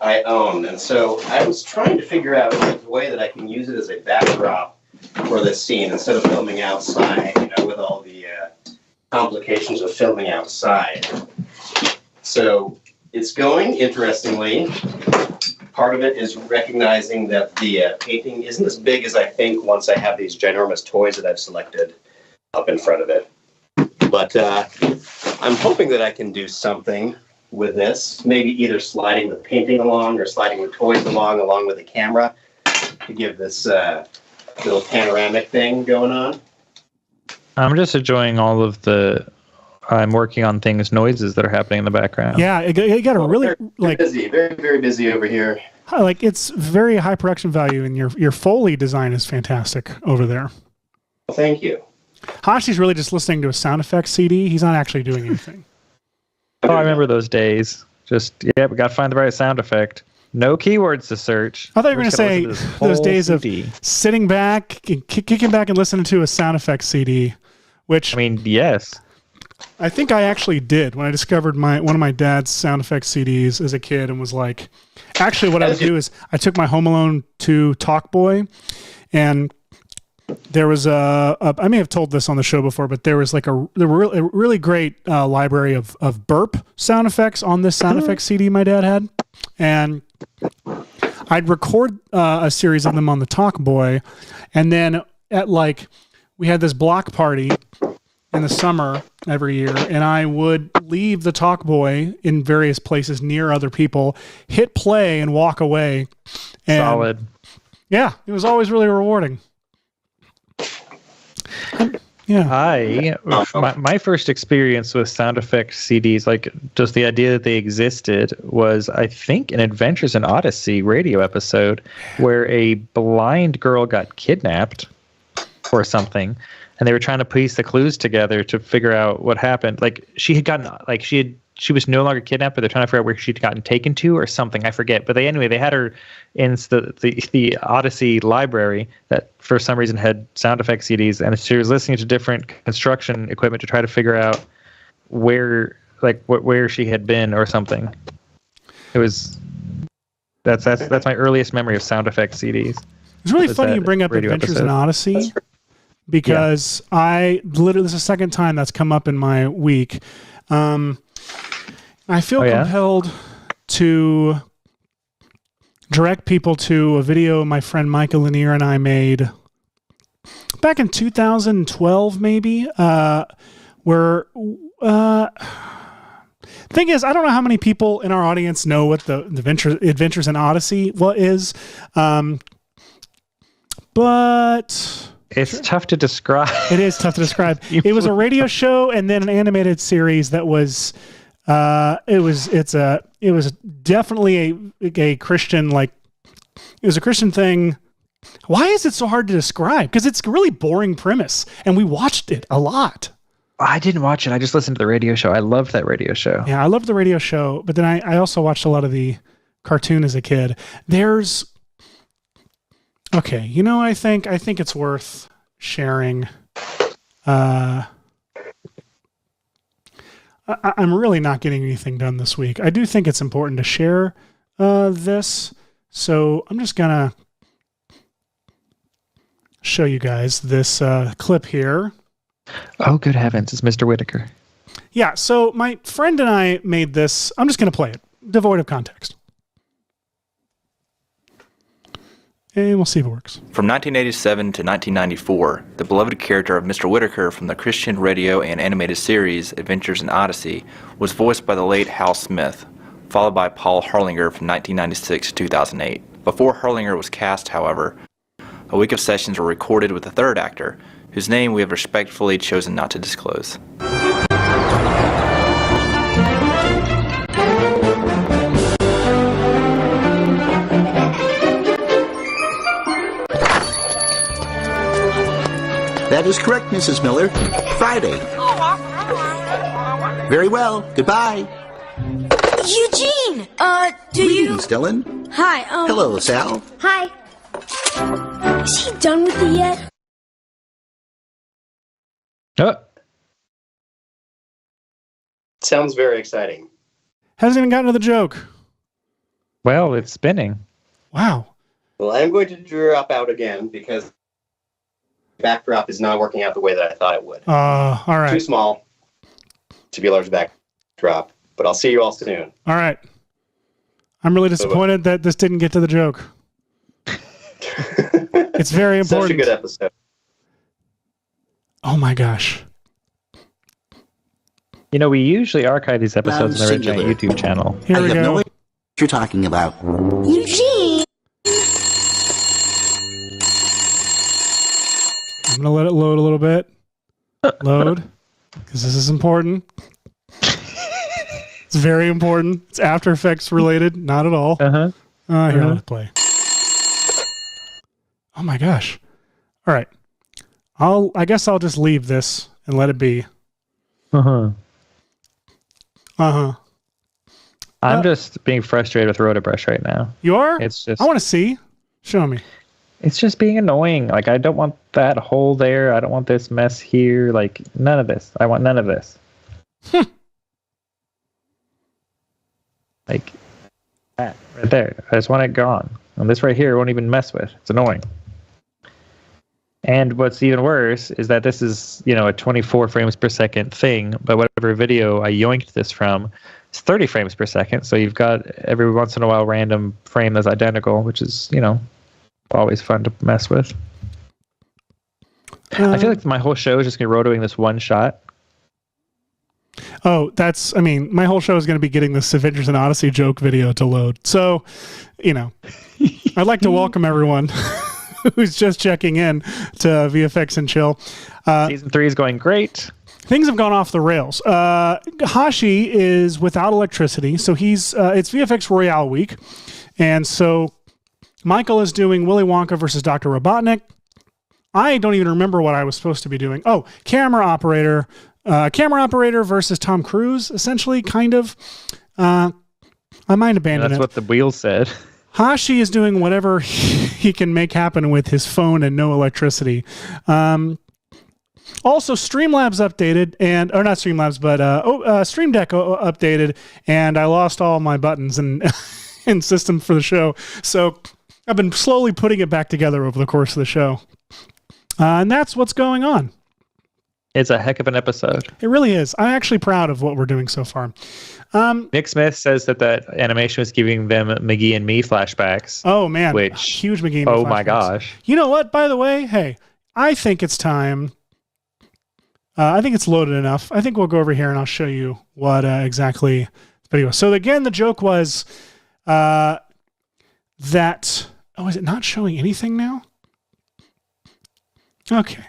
I own. And so I was trying to figure out a way that I can use it as a backdrop for this scene instead of filming outside, with all the complications of filming outside. So it's going, interestingly. Part of it is recognizing that the painting isn't as big as I think once I have these ginormous toys that I've selected up in front of it. But I'm hoping that I can do something with this, maybe either sliding the painting along or sliding the toys along with the camera to give this little panoramic thing going on. I'm just enjoying all of the I'm working on things, noises that are happening in the background. Yeah, it got a really busy, very, very busy over here. It's very high production value, and your Foley design is fantastic over there. Well, thank you. Hashi's really just listening to a sound effects CD. He's not actually doing anything. I remember those days. We got to find the right sound effect. No keywords to search. I thought you were going to say those days CD. Of sitting back, and kicking back and listening to a sound effects CD, which... yes. I think I actually did when I discovered one of my dad's sound effects CDs as a kid and was like... Actually, what I would do is I took my Home Alone 2 Talkboy, and there was I may have told this on the show before, but there was a really great library of burp sound effects on this sound effects CD my dad had. And I'd record a series of them on the Talkboy, and then at we had this block party in the summer every year, and I would leave the Talkboy in various places near other people, hit play, and walk away. And Solid. yeah, it was always really rewarding. Yeah. My first experience with sound effects CDs, like just the idea that they existed, was I think an Adventures in Odyssey radio episode where a blind girl got kidnapped or something, and they were trying to piece the clues together to figure out what happened. Like she was no longer kidnapped, but they're trying to figure out where she'd gotten taken to or something. I forget. But they had her in the Odyssey library that for some reason had sound effects CDs, and she was listening to different construction equipment to try to figure out where she had been or something. It was that's my earliest memory of sound effects CDs. It's really funny you bring up Adventures in Odyssey, because I literally, this is the second time that's come up in my week. I feel compelled to direct people to a video my friend Micah Lanier and I made back in 2012, maybe, where thing is, I don't know how many people in our audience know what the Adventures in Odyssey is, but it's tough to describe. It is tough to describe. It was a radio show and then an animated series that was it was definitely a Christian, like, it was a Christian thing. Why is it so hard to describe? Because it's a really boring premise, and we watched it a lot. I didn't watch it. I just listened to the radio show. I loved that radio show. Yeah, I loved the radio show, but then I also watched a lot of the cartoon as a kid. Okay, I think it's worth sharing. I'm really not getting anything done this week. I do think it's important to share this, so I'm just gonna show you guys this clip here. Oh, good heavens! It's Mr. Whitaker. Yeah, so my friend and I made this. I'm just gonna play it, devoid of context. And we'll see if it works. From 1987 to 1994, the beloved character of Mr. Whitaker from the Christian radio and animated series Adventures in Odyssey was voiced by the late Hal Smith, followed by Paul Harlinger from 1996 to 2008. Before Harlinger was cast, however, a week of sessions were recorded with a third actor, whose name we have respectfully chosen not to disclose. That is correct, Mrs. Miller. Friday. Very well. Goodbye. Eugene! Greetings, Dylan. Hi, Hello, Sal. Hi. Is he done with it yet? Sounds very exciting. Hasn't even gotten to the joke. Well, it's spinning. Wow. Well, I'm going to drop out again because backdrop is not working out the way that I thought it would. All right. Too small to be a large backdrop, but I'll see you all soon. All right. I'm really disappointed that this didn't get to the joke. It's very important. Such a good episode. Oh my gosh. We usually archive these episodes on the original YouTube channel. Here we I have go. no idea what you're talking about. Eugene! I'm going to let it load a little bit. Load. Because this is important. It's very important. It's After Effects related. Not at all. Here, let's play. Oh my gosh. All right. I guess I'll just leave this and let it be. I'm just being frustrated with Rotobrush right now. You are? It's just. I want to see. Show me. It's just being annoying. Like, I don't want that hole there. I don't want this mess here. Like, none of this. I want none of this. Like, that right there. I just want it gone. And this right here I won't even mess with. It's annoying. And what's even worse is that this is, a 24 frames per second thing, but whatever video I yoinked this from is 30 frames per second. So you've got every once in a while random frame that's identical, which is, always fun to mess with. I feel like my whole show is just going to be rotoing this one shot. Oh, my whole show is going to be getting this Avengers and Odyssey joke video to load. So, I'd like to welcome everyone who's just checking in to VFX and Chill. Season 3 is going great. Things have gone off the rails. Hashi is without electricity, so it's VFX Royale week. And so Michael is doing Willy Wonka versus Dr. Robotnik. I don't even remember what I was supposed to be doing. Oh, camera operator versus Tom Cruise, essentially, kind of. I might abandon it. That's what the wheel said. Hashi is doing whatever he can make happen with his phone and no electricity. Also, Streamlabs updated, or not Streamlabs, but Stream Deck updated, and I lost all my buttons and system for the show. So I've been slowly putting it back together over the course of the show. And that's what's going on. It's a heck of an episode. It really is. I'm actually proud of what we're doing so far. Nick Smith says that animation was giving them McGee and Me flashbacks. Oh, man. Which, huge McGee and Me oh, flashbacks. my gosh. You know what? By the way, hey, I think it's time. I think it's loaded enough. I think we'll go over here and I'll show you what exactly the video was. So again, the joke was that... Oh, is it not showing anything now? Okay.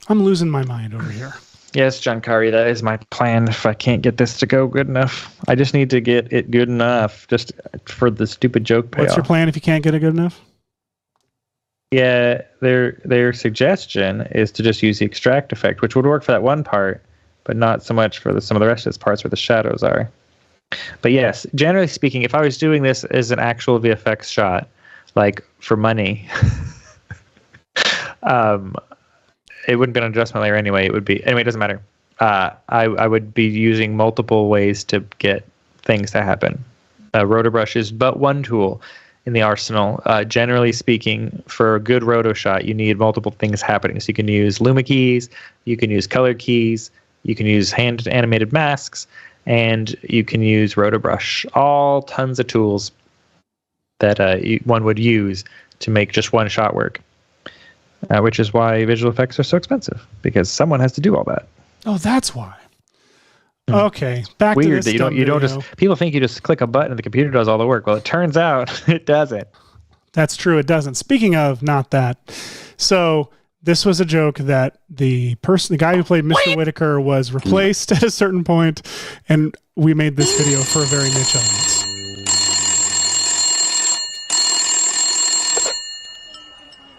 I'm losing my mind over here. Yes, John Kari, that is my plan if I can't get this to go good enough. I just need to get it good enough just for the stupid joke payoff. What's your plan if you can't get it good enough? Yeah, their suggestion is to just use the extract effect, which would work for that one part, but not so much for some of the rest of its parts where the shadows are. But yes, generally speaking, if I was doing this as an actual VFX shot, like for money, it wouldn't be an adjustment layer anyway. It would be anyway. It doesn't matter. I would be using multiple ways to get things to happen. Roto brush is but one tool in the arsenal. Generally speaking, for a good roto shot, you need multiple things happening. So you can use Luma keys, you can use color keys, you can use hand animated masks, and you can use roto brush. All tons of tools that one would use to make just one shot work. Which is why visual effects are so expensive, because someone has to do all that. Oh, that's why. Okay, back Weird to this that you don't just people think you just click a button and the computer does all the work. Well, it turns out it doesn't. That's true, it doesn't. Speaking of not that, so this was a joke that the guy who played Mr. Whitaker was replaced at a certain point, and we made this video for a very niche audience.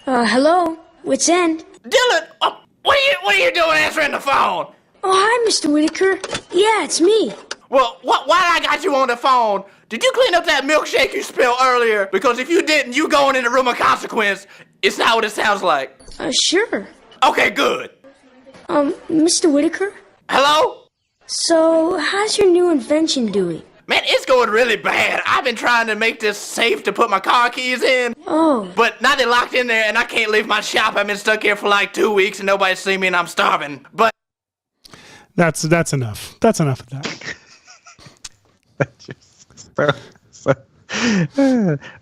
Hello? What's End? Dylan, what are you doing answering the phone? Oh, hi, Mr. Whitaker. Yeah, it's me. Well, why I got you on the phone? Did you clean up that milkshake you spilled earlier? Because if you didn't, you going in the room of consequence. It's not what it sounds like. Sure. Okay, good. Mr. Whitaker? Hello? So, how's your new invention doing? Man, it's going really bad. I've been trying to make this safe to put my car keys in. Oh. But now they're locked in there and I can't leave my shop. I've been stuck here for like 2 weeks and nobody's seen me and I'm starving. But that's enough. That's enough of that.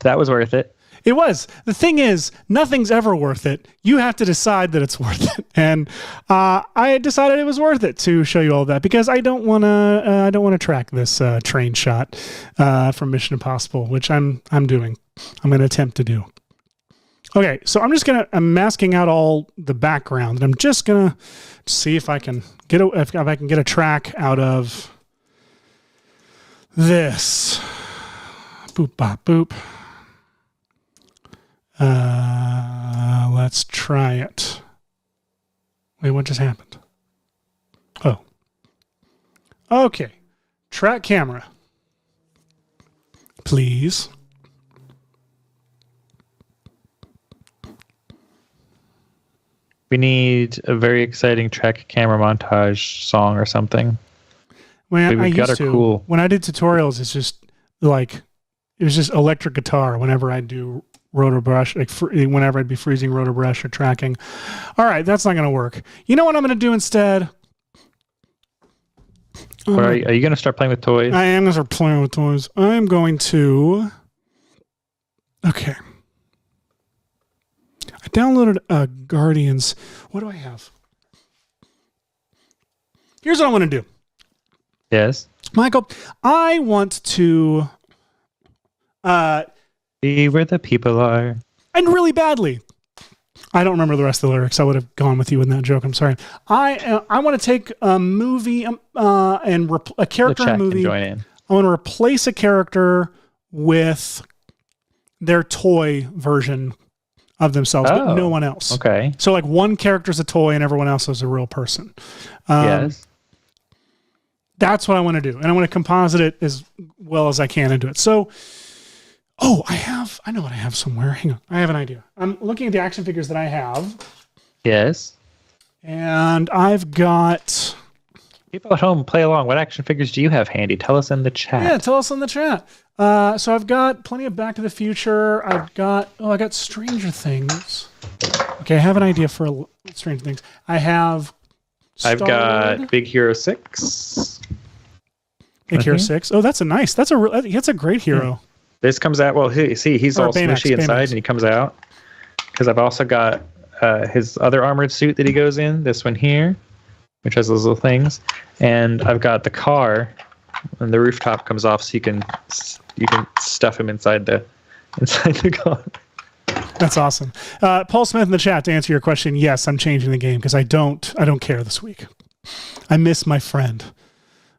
That was worth it. It was. The thing is, nothing's ever worth it. You have to decide that it's worth it, and I decided it was worth it to show you all that because I don't want to track this train shot from Mission Impossible, which I'm doing. I'm going to attempt to do. Okay, so I'm masking out all the background, and I'm just gonna see if I can get a track out of this. Boop bop boop. Let's try it. Wait, what just happened? Oh. Okay. Track camera. Please. We need a very exciting track camera montage song or something. When I used to, when I did tutorials, it's just like, it was just electric guitar whenever I do rotor brush, like whenever I'd be freezing rotor brush or tracking. All right, that's not going to work. You know what I'm going to do instead? Are you going to start playing with toys? I am going to start playing with toys. I'm going to... Okay. I downloaded Guardians. What do I have? Here's what I want to do. Yes. Michael, I want to Be where the people are. and really badly. I don't remember the rest of the lyrics. I would have gone with you in that joke. I'm sorry. I want to take a movie and a character in a movie. Join in. I want to replace a character with their toy version of themselves, but no one else. Okay. So like one character's a toy and everyone else is a real person. Yes. That's what I want to do. And I want to composite it as well as I can into it. So, I know what I have somewhere. Hang on. I have an idea. I'm looking at the action figures that I have. Yes. And I've got... People at home, play along. What action figures do you have handy? Tell us in the chat. Yeah, tell us in the chat. So I've got plenty of Back to the Future. I got Stranger Things. Okay, I have an idea for Stranger Things. I've got Big Hero 6. Big Hero 6. Oh, that's a great hero. This comes out, he's all smushy inside and he comes out. Because I've also got his other armored suit that he goes in, this one here, which has those little things. And I've got the car, and the rooftop comes off so you can stuff him inside the car. That's awesome. Paul Smith in the chat, to answer your question, yes, I'm changing the game because I don't care this week. I miss my friend.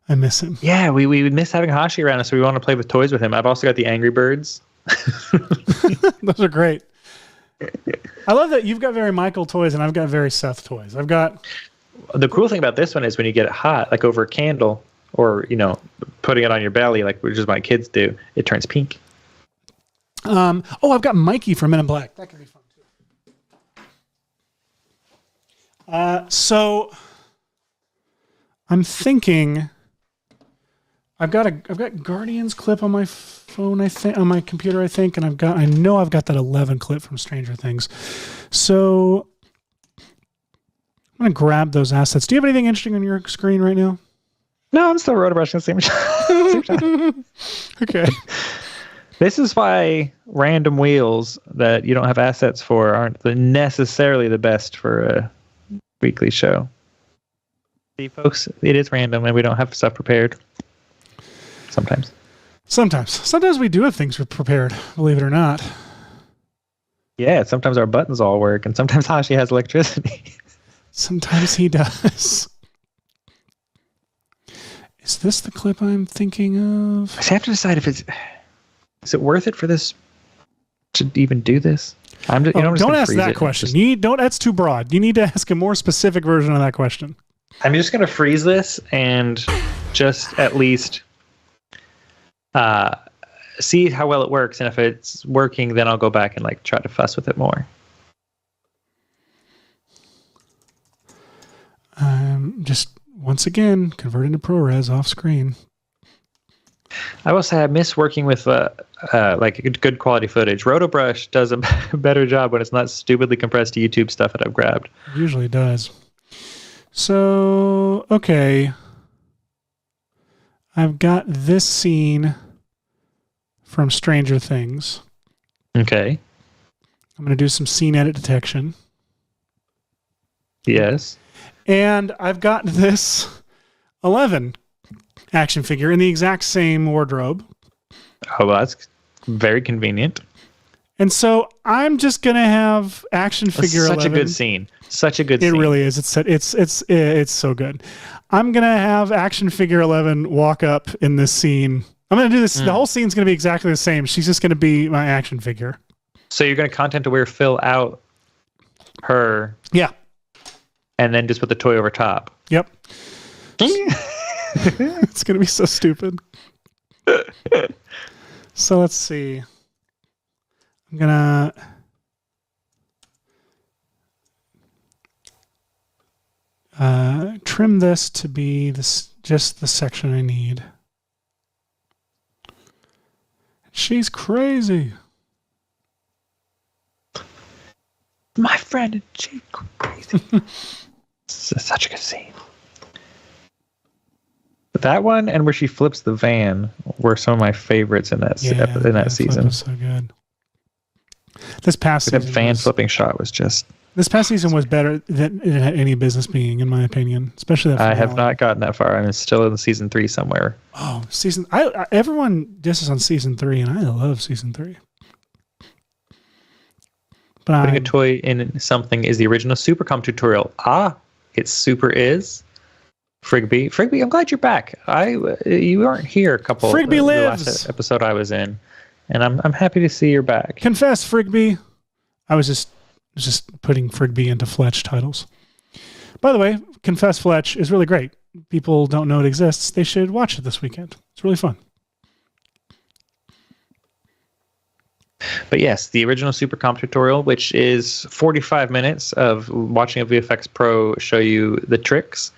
I miss him. Yeah, we miss having Hashi around us, so we want to play with toys with him. I've also got the Angry Birds. Those are great. I love that you've got very Michael toys and I've got very Seth toys. I've got... The cool thing about this one is when you get it hot, like over a candle, or, putting it on your belly, like which is my kids do, it turns pink. I've got Mikey from Men in Black. That could be fun too. So I'm thinking I've got Guardians clip on my phone, I think, on my computer, I think, and I know I've got that 11 clip from Stranger Things. So I'm gonna grab those assets. Do you have anything interesting on your screen right now? No, I'm still rotobrushing the same time. Okay. This is why random wheels that you don't have assets for aren't necessarily the best for a weekly show. See, folks, it is random and we don't have stuff prepared. Sometimes we do have things prepared, believe it or not. Yeah, sometimes our buttons all work and sometimes Hashi has electricity. Sometimes he does. Is this the clip I'm thinking of? I have to decide if is it worth it for this to even do this? Don't ask that question. That's too broad. You need to ask a more specific version of that question. I'm just going to freeze this and just at least see how well it works. And if it's working, then I'll go back and try to fuss with it more. Just once again, converting to ProRes off screen. I will say I miss working with good quality footage. Rotobrush does a better job when it's not stupidly compressed YouTube stuff that I've grabbed. It usually does. So, okay. I've got this scene from Stranger Things. Okay. I'm going to do some scene edit detection. Yes. And I've got this 11 action figure in the exact same wardrobe. Oh, well, that's very convenient. And so I'm just going to have action figure 11. Such a good scene. Such a good scene. It really is. It's so good. I'm going to have action figure 11 walk up in this scene. I'm going to do this. The whole scene's going to be exactly the same. She's just going to be my action figure. So you're going to content aware fill out her. Yeah. And then just put the toy over top. Yep. It's going to be so stupid. So let's see. I'm going to trim this to be just the section I need. She's crazy. My friend and Jake go crazy. Such a good scene. That one and where she flips the van were some of my favorites in that season. That was so good. This past That season, fan flipping shot was just. this past season was better than it had any business being, in my opinion. Especially that I have finale. not gotten that far. I'm still in season 3 somewhere. Oh, everyone disses on season 3, and I love season 3. But Putting a toy in something is the original Supercom tutorial. It super is. Frigby, I'm glad you're back. You weren't here Frigby the lives. last episode I was in, and I'm happy to see you're back. Confess, Frigby. I was just putting Frigby into Fletch titles. By the way, Confess Fletch is really great. People don't know it exists. They should watch it this weekend. It's really fun. But yes, the original Supercomp tutorial, which is 45 minutes of watching a VFX Pro show you the tricks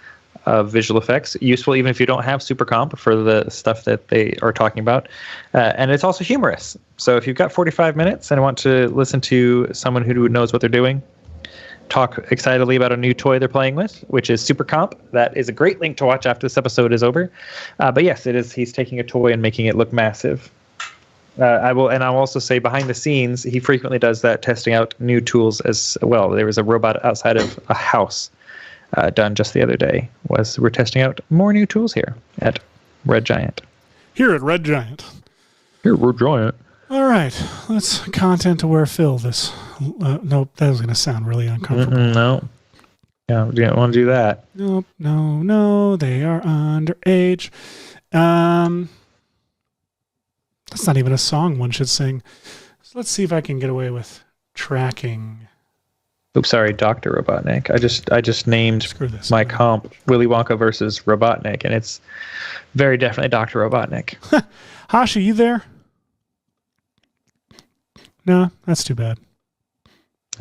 of visual effects. Useful even if you don't have Supercomp for the stuff that they are talking about. And it's also humorous. So if you've got 45 minutes and want to listen to someone who knows what they're doing, talk excitedly about a new toy they're playing with, which is Supercomp. That is a great link to watch after this episode is over. But yes, it is. He's taking a toy and making it look massive. I'll also say behind the scenes, he frequently does that, testing out new tools as well. There was a robot outside of a house done just the other day. We're testing out more new tools here at Red Giant. Here at Red Giant. All right, let's content-aware fill this. Nope, that was going to sound really uncomfortable. No. Yeah, we don't want to do that. Nope, no, they are underage. That's not even a song one should sing. So let's see if I can get away with tracking. Oops, sorry, Dr. Robotnik. I just named my comp Willy Wonka versus Robotnik, and it's very definitely Dr. Robotnik. Hashi, you there? No, that's too bad.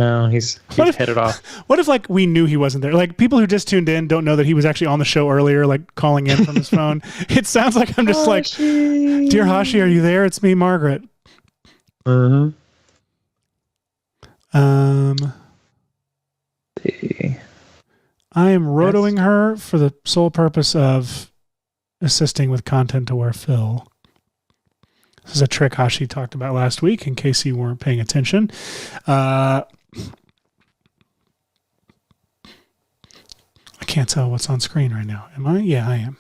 Oh, he's headed off. What if we knew he wasn't there? Like people who just tuned in don't know that he was actually on the show earlier, like calling in from his phone. It sounds like I'm just Hashi. Dear Hashi, are you there? It's me, Margaret. Mm-hmm. I am rotoing her for the sole purpose of assisting with content-aware fill. This is a trick Hashi talked about last week, in case you weren't paying attention. I can't tell what's on screen right now. Am I? Yeah, I am.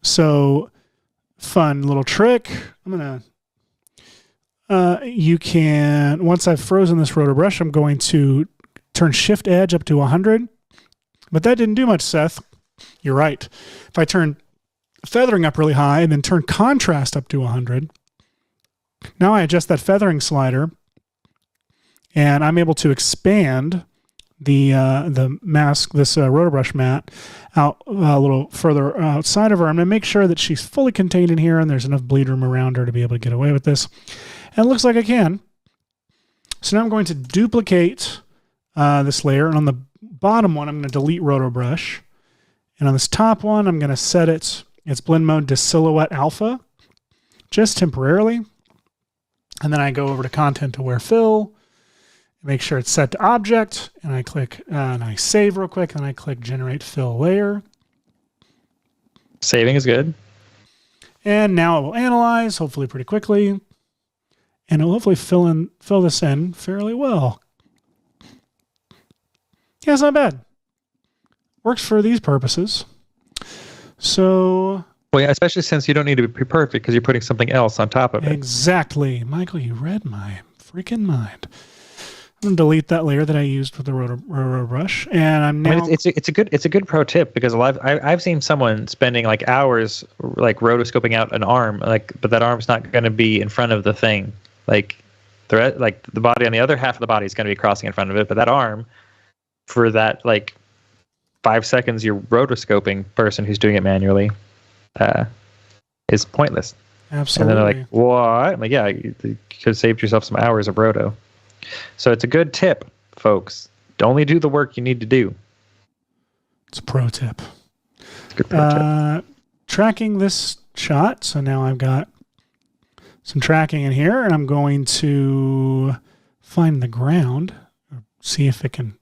So, fun little trick. I'm going to... you can... Once I've frozen this rotor brush, I'm going to turn Shift Edge up to 100. But that didn't do much, Seth. You're right. If I turn feathering up really high and then turn contrast up to 100. Now I adjust that feathering slider and I'm able to expand the mask, this rotor brush mat, out a little further outside of her. I'm going to make sure that she's fully contained in here and there's enough bleed room around her to be able to get away with this. And it looks like I can. So now I'm going to duplicate this layer, and on the bottom one I'm going to delete rotor brush. And on this top one I'm going to set its blend mode to Silhouette Alpha, just temporarily. And then I go over to Content-Aware Fill, make sure it's set to Object, and I click, and I save real quick, and I click Generate Fill Layer. Saving is good. And now it will analyze, hopefully pretty quickly, and it will hopefully fill this in fairly well. Yeah, it's not bad. Works for these purposes. So... Well, yeah, especially since you don't need to be perfect because you're putting something else on top of it. Exactly. Michael, you read my freaking mind. I'm going to delete that layer that I used with the rotor brush. And I'm now... I mean, it's a good pro tip because I've seen someone spending hours rotoscoping out an arm, but that arm's not going to be in front of the thing. The body on the other half of the body is going to be crossing in front of it, but that arm, for that 5 seconds you're rotoscoping person who's doing it manually, is pointless. Absolutely. And then they're like, what? I'm like, yeah, you could have saved yourself some hours of roto. So it's a good tip, folks. Only do the work you need to do. It's a pro tip. It's a good pro tip. Tracking this shot. So now I've got some tracking in here, and I'm going to find the ground, or see if it can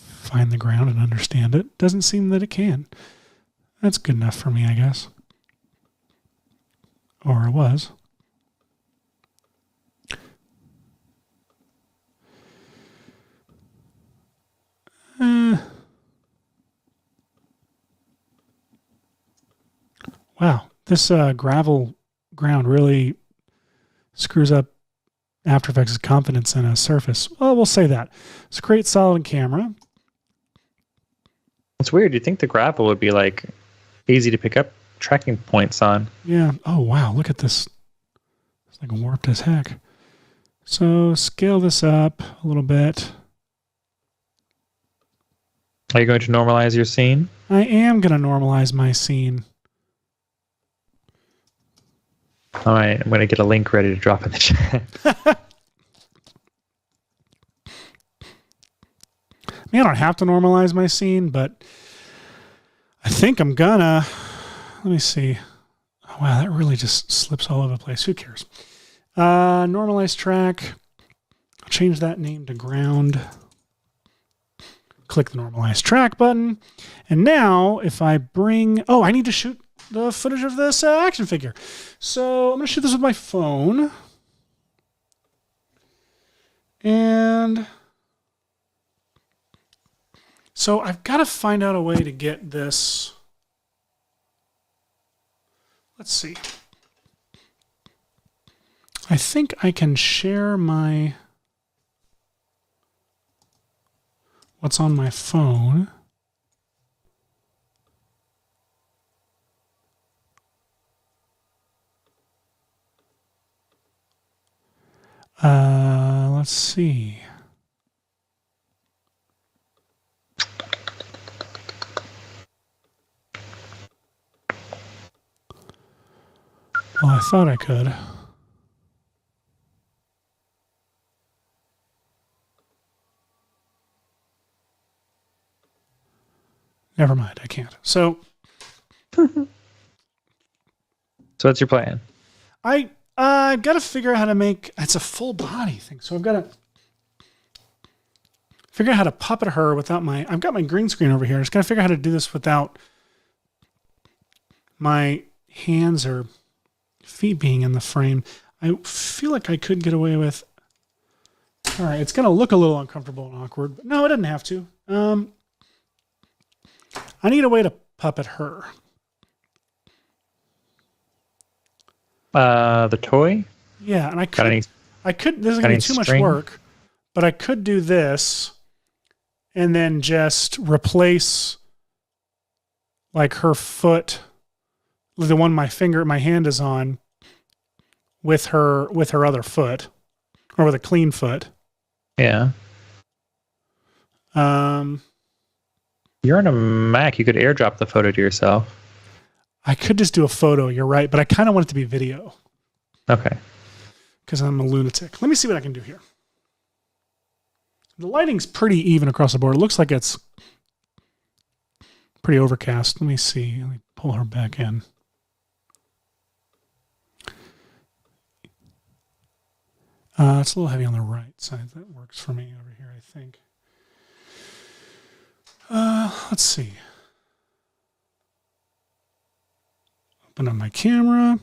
find the ground and understand it. Doesn't seem that it can. That's good enough for me, I guess. Or it was. This gravel ground really screws up After Effects' confidence in a surface. Well, we'll say that. It's a great solid camera. It's weird. You'd think the gravel would be like easy to pick up tracking points on. Yeah. Oh, wow. Look at this. It's like warped as heck. So scale this up a little bit. Are you going to normalize your scene? I am going to normalize my scene. All right. I'm going to get a link ready to drop in the chat. I mean, I don't have to normalize my scene, but I think I'm gonna. Let me see. Oh, wow, that really just slips all over the place. Who cares? Normalize track. I'll change that name to ground. Click the normalize track button. And now if I bring... Oh, I need to shoot the footage of this action figure. So I'm going to shoot this with my phone. And... So I've got to find out a way to get this. Let's see. I think I can share my what's on my phone. Let's see. Well, I thought I could. Never mind, I can't. So what's your plan? I've got to figure out how to make... It's a full body thing, so I've got to figure out how to puppet her without my... I've got my green screen over here. I just got to figure out how to do this without my hands or feet being in the frame. I feel like I could get away with... All right, it's going to look a little uncomfortable and awkward, but no, it doesn't have to. I need a way to puppet her. The toy? Yeah, and I could. This is going to be too much work, but I could do this and then just replace like her foot, the one my hand is on, with her other foot, or with a clean foot. Yeah. You're on a Mac. You could airdrop the photo to yourself. I could just do a photo. You're right, but I kind of want it to be video. Okay. Because I'm a lunatic. Let me see what I can do here. The lighting's pretty even across the board. It looks like it's pretty overcast. Let me see. Let me pull her back in. It's a little heavy on the right side. That works for me over here, I think. Let's see. Open up my camera.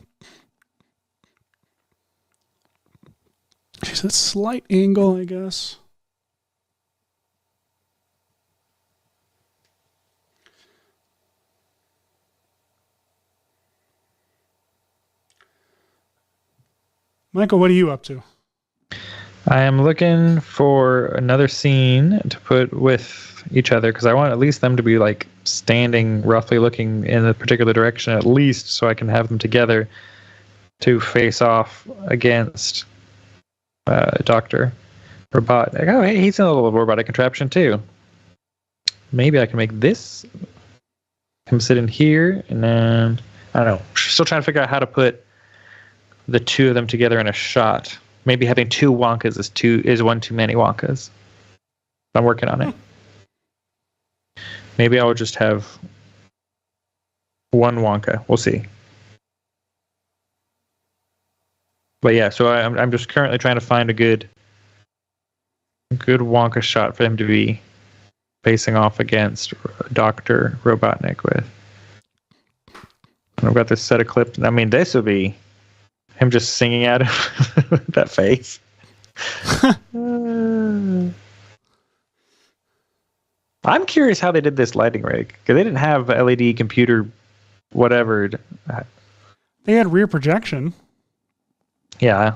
She's at a slight angle, I guess. Michael, what are you up to? I am looking for another scene to put with each other because I want at least them to be like standing roughly looking in a particular direction at least so I can have them together to face off against Dr. Robotnik. Oh, hey, he's in a little robotic contraption too. Maybe I can make this him sit in here and then I don't know. Still trying to figure out how to put the two of them together in a shot. Maybe having two Wonkas is one too many Wonkas. I'm working on it. Maybe I'll just have one Wonka. We'll see. But yeah, so I'm just currently trying to find a good Wonka shot for him to be facing off against Dr. Robotnik with. And I've got this set of clips. I mean, this will be him just singing at him with that face. I'm curious how they did this lighting rig because they didn't have LED computer whatever. They had rear projection. Yeah,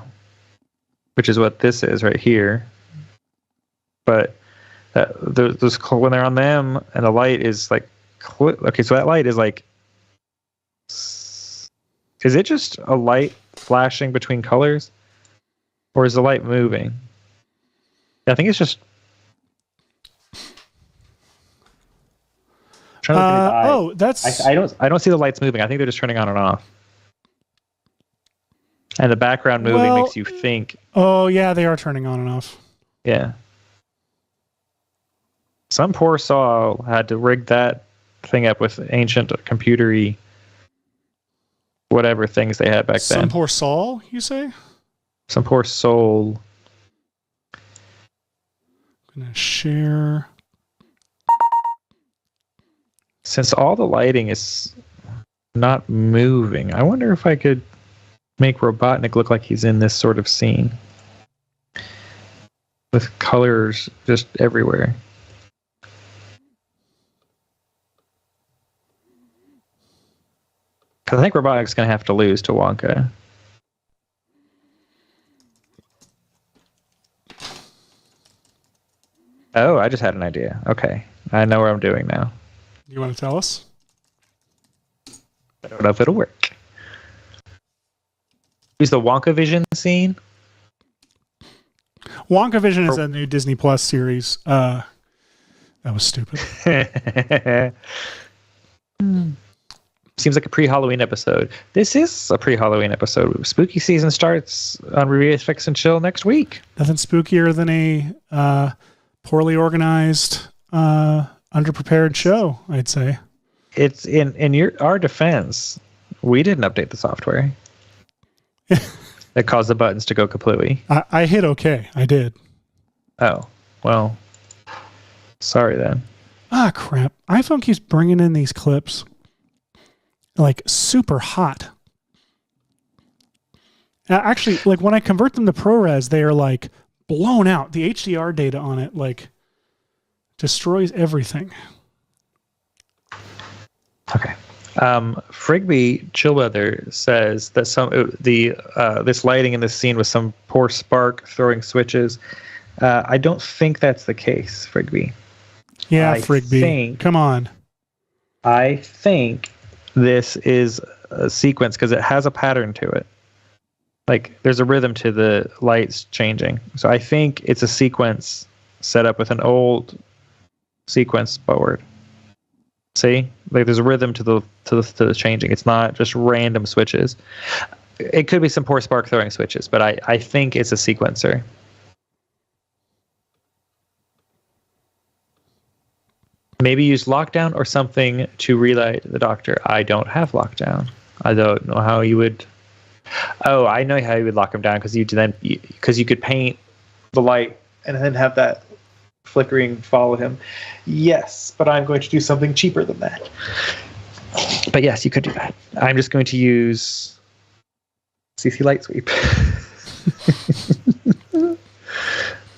which is what this is right here. But those when they're on them and the light is like, okay, so that light is like, is it just a light flashing between colors, or is the light moving? Yeah, I think it's just. That's. I don't see the lights moving. I think they're just turning on and off. And the background moving makes you think. Oh yeah, they are turning on and off. Yeah. Some poor soul had to rig that thing up with ancient computery whatever things they had back then. Some poor soul, you say? Some poor soul. I'm gonna share. Since all the lighting is not moving, I wonder if I could make Robotnik look like he's in this sort of scene with colors just everywhere. Because I think Robotnik's going to have to lose to Wonka. Oh, I just had an idea. Okay. I know what I'm doing now. You want to tell us? I don't know if it'll work. Use the Wonka Vision scene. Wonka Vision is a new Disney Plus series. That was stupid. Seems like a pre-Halloween episode. This is a pre-Halloween episode. Spooky season starts on VFX and Chill next week. Nothing spookier than a poorly organized, underprepared show, I'd say. It's in our defense. We didn't update the software. That caused the buttons to go completely. I hit OK. I did. Oh, well. Sorry then. Ah, crap. iPhone keeps bringing in these clips like super hot. Actually, like when I convert them to ProRes, they are like blown out. The HDR data on it like destroys everything. Okay. Frigby Chillweather says that this lighting in this scene was some poor spark throwing switches. I don't think that's the case, Frigby. Yeah, Frigby. Come on. I think this is a sequence because it has a pattern to it. Like there's a rhythm to the lights changing. So I think it's a sequence set up with an old sequence forward. See, like there's a rhythm to the changing. It's not just random switches. It could be some poor spark throwing switches, but I think it's a sequencer. Maybe use lockdown or something to relight the doctor. I don't have lockdown. I don't know how you would. Oh, I know how you would lock him down because you could paint the light and then have that flickering follow him. Yes, but I'm going to do something cheaper than that. But yes, you could do that. I'm just going to use CC Light Sweep.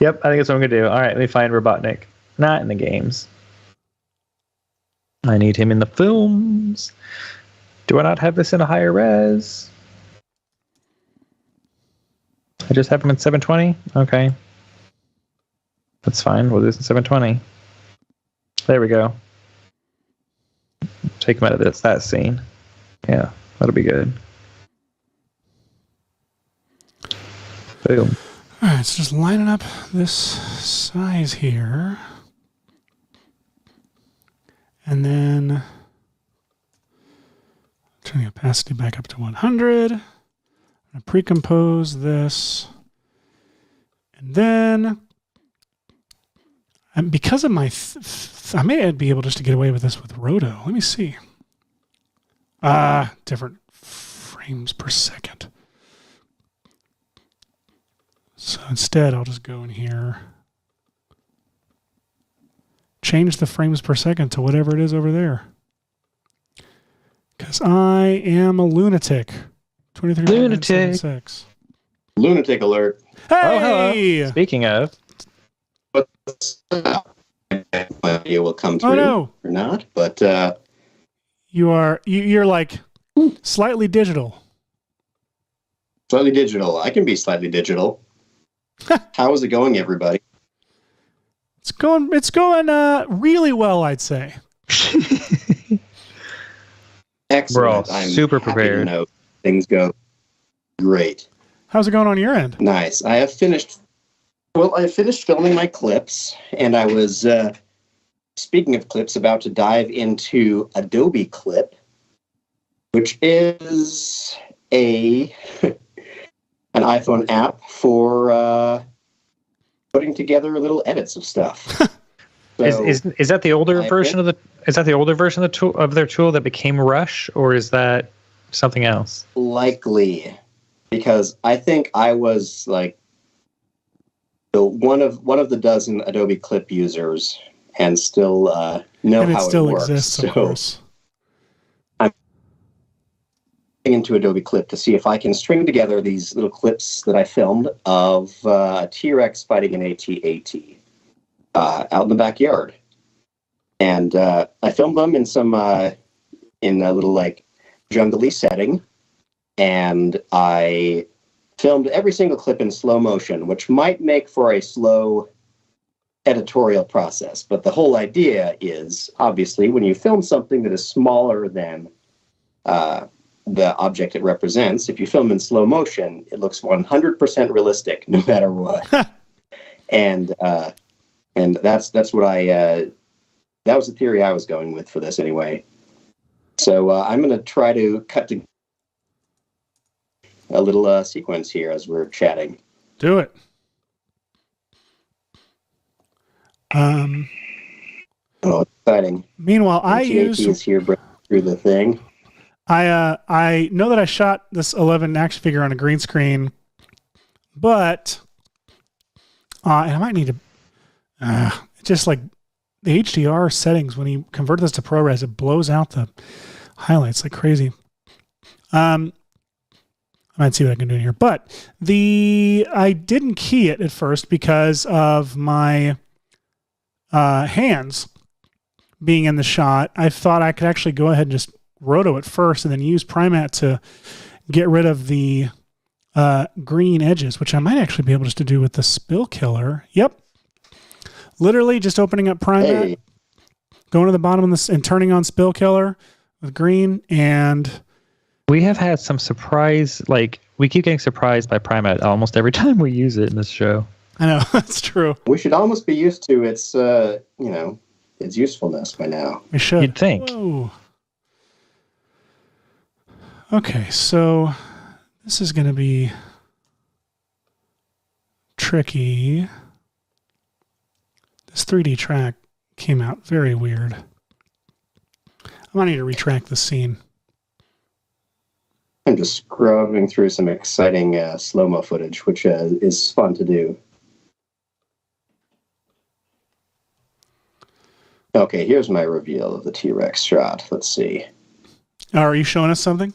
Yep, I think that's what I'm going to do. All right, let me find Robotnik. Not in the games. I need him in the films. Do I not have this in a higher res? I just have him in 720? Okay. That's fine. We'll do this in 720. There we go. Take him out of that scene. Yeah, that'll be good. Boom. All right, so just lining up this size here. And then turn the opacity back up to 100. I'm going to pre-compose this. And then, and because of my, I may be able just to get away with this with Roto. Let me see. Different frames per second. So instead, I'll just go in here. Change the frames per second to whatever it is over there. Because I am a lunatic. 23 lunatic. Lunatic alert. Hey! Oh, hello. Speaking of. You will come through or not, but you're like slightly digital. Slightly digital. I can be slightly digital. How is it going, everybody? It's going really well, I'd say. Excellent. We're all I'm super happy to prepared. know things go great. How's it going on your end? Nice. I finished filming my clips, and I was, speaking of clips, about to dive into Adobe Clip, which is an iPhone app for putting together little edits of stuff. So Is that the older version of the tool of their tool that became Rush, or is that something else? likely, because I think I was like one of the dozen Adobe Clip users, and still know And it how still it works. exists, of course. I'm into Adobe Clip to see if I can string together these little clips that I filmed of a T-Rex fighting an AT-AT out in the backyard. And I filmed them in in a little like jungly setting, and I filmed every single clip in slow motion, which might make for a slow editorial process. But the whole idea is, obviously, when you film something that is smaller than the object it represents, if you film in slow motion, it looks 100% realistic, no matter what. and that's what that was the theory I was going with for this anyway. So I'm going to try to cut to a little sequence here as we're chatting. Do it. Oh, exciting. Meanwhile, I AT-AT is here breaking through the thing. I know that I shot this 11 action figure on a green screen, but and I might need to just like the HDR settings, when you convert this to ProRes, it blows out the highlights like crazy. I might see what I can do in here, but I didn't key it at first because of my hands being in the shot. I thought I could actually go ahead and just roto it first and then use Primat to get rid of the green edges, which I might actually be able just to do with the spill killer. Yep. Literally just opening up Primat, going to the bottom of this and turning on spill killer with green. And We have had some surprise, like, we keep getting surprised by Primat almost every time we use it in this show. I know, that's true. We should almost be used to its, its usefulness by now. We should. You'd think. Whoa. Okay, so this is going to be tricky. This 3D track came out very weird. I might need to retract the scene. I'm just scrubbing through some exciting slow-mo footage, which is fun to do. Okay, here's my reveal of the T-Rex shot. Let's see. Are you showing us something?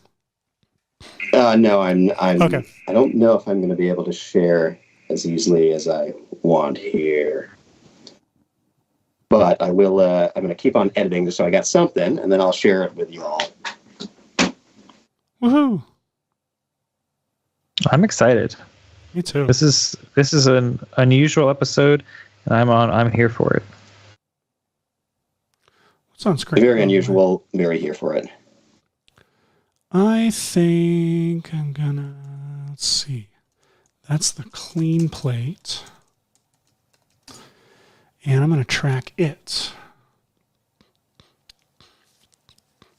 No, I'm Okay. I don't know if I'm going to be able to share as easily as I want here. But I will, I'm going to keep on editing just so I got something, and then I'll share it with you all. Woohoo! I'm excited. Me too. This is an unusual episode, and I'm here for it. What's on screen? Very unusual, very here for it. I think I'm gonna, let's see. That's the clean plate. And I'm gonna track it.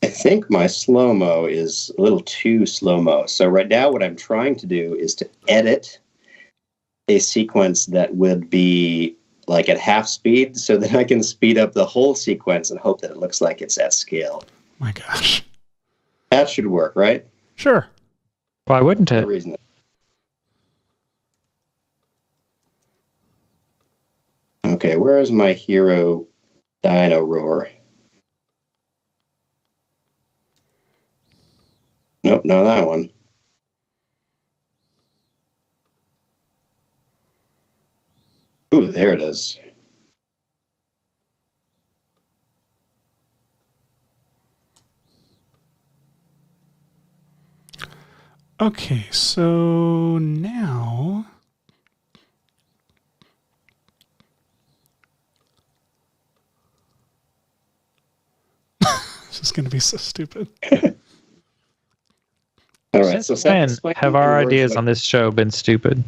I think my slow-mo is a little too slow-mo. So right now what I'm trying to do is to edit a sequence that would be like at half speed so that I can speed up the whole sequence and hope that it looks like it's at scale. My gosh. That should work, right? Sure. Why wouldn't No it? reason. Okay, where is my hero Dino Roar? Nope, not that one. Ooh, there it is. Okay, so now this is going to be so stupid. All right. Since So when explain have in our words ideas what- on this show been stupid?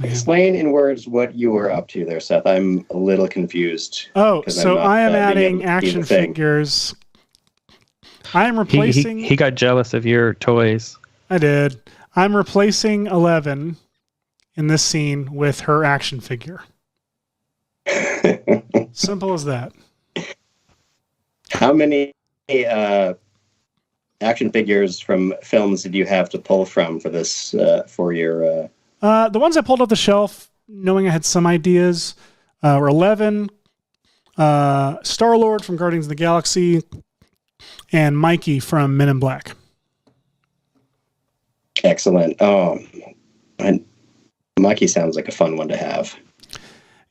Man. Explain in words what you were up to there, Seth. I'm a little confused. Oh, 'cause so I'm not, I am being able adding to see action the thing. figures. I am He, replacing. he got jealous of your toys. I did. I'm replacing 11 in this scene with her action figure. Simple as that. How many action figures from films did you have to pull from for this for your? The ones I pulled off the shelf, knowing I had some ideas, were 11, Star-Lord from Guardians of the Galaxy, and Mikey from Men in Black. Excellent. And Mikey sounds like a fun one to have.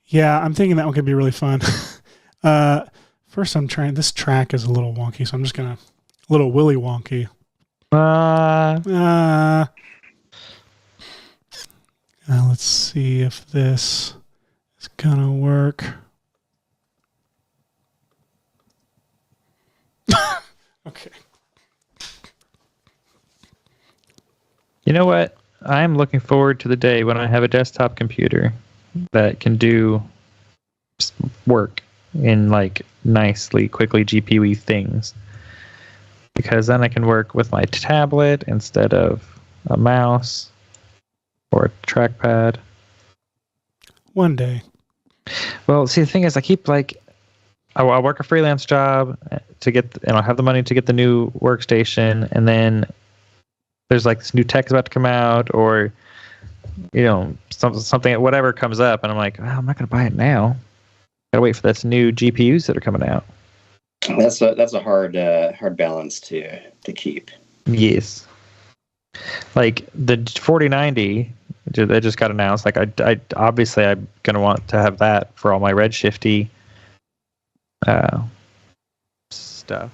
Yeah, I'm thinking that one could be really fun. First, I'm trying. This track is a little wonky, so I'm just gonna a little willy wonky. Let's see if this is gonna work. Okay. You know what? I'm looking forward to the day when I have a desktop computer that can do work in like nicely, quickly GPU things. Because then I can work with my tablet instead of a mouse or a trackpad. One day. Well, see, the thing is, I keep like, I'll work a freelance job to get, and I'll have the money to get the new workstation, and then there's like this new tech is about to come out, or something, whatever comes up, and I'm like, oh, I'm not gonna buy it now. Gotta wait for this new GPUs that are coming out. That's a hard balance to keep. Yes. Like the 4090 that just got announced. Like I obviously I'm gonna want to have that for all my Redshifty stuff.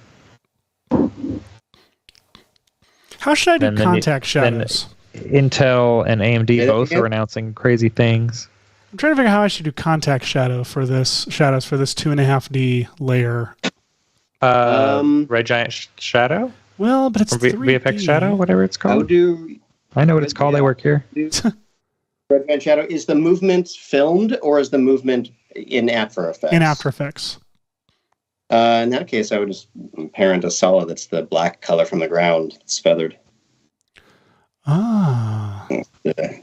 How should I do Then the- contact then- shadows? Intel and AMD Say that both again? are announcing crazy things. I'm trying to figure out how I should do contact shadows for this 2.5D layer. Red Giant Shadow? Well, but it's Or 3D. VFX Shadow, whatever it's How called. do I know what it's called. I work here. Red Giant Shadow, is the movement filmed or is the movement in After Effects? In After Effects. In that case, I would just parent a solid that's the black color from the ground. It's feathered. Ah. The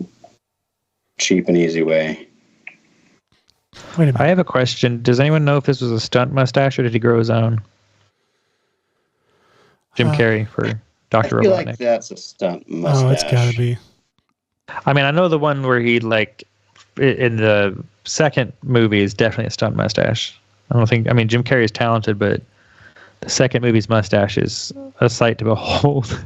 cheap and easy way. Wait a minute. I have a question. Does anyone know if this was a stunt mustache or did he grow his own? Jim Carrey for I Dr. feel Robotnik. like that's a stunt mustache. Oh, it's got to be. I mean, I know the one where he like in the second movie is definitely a stunt mustache. I mean, Jim Carrey is talented, but the second movie's mustache is a sight to behold.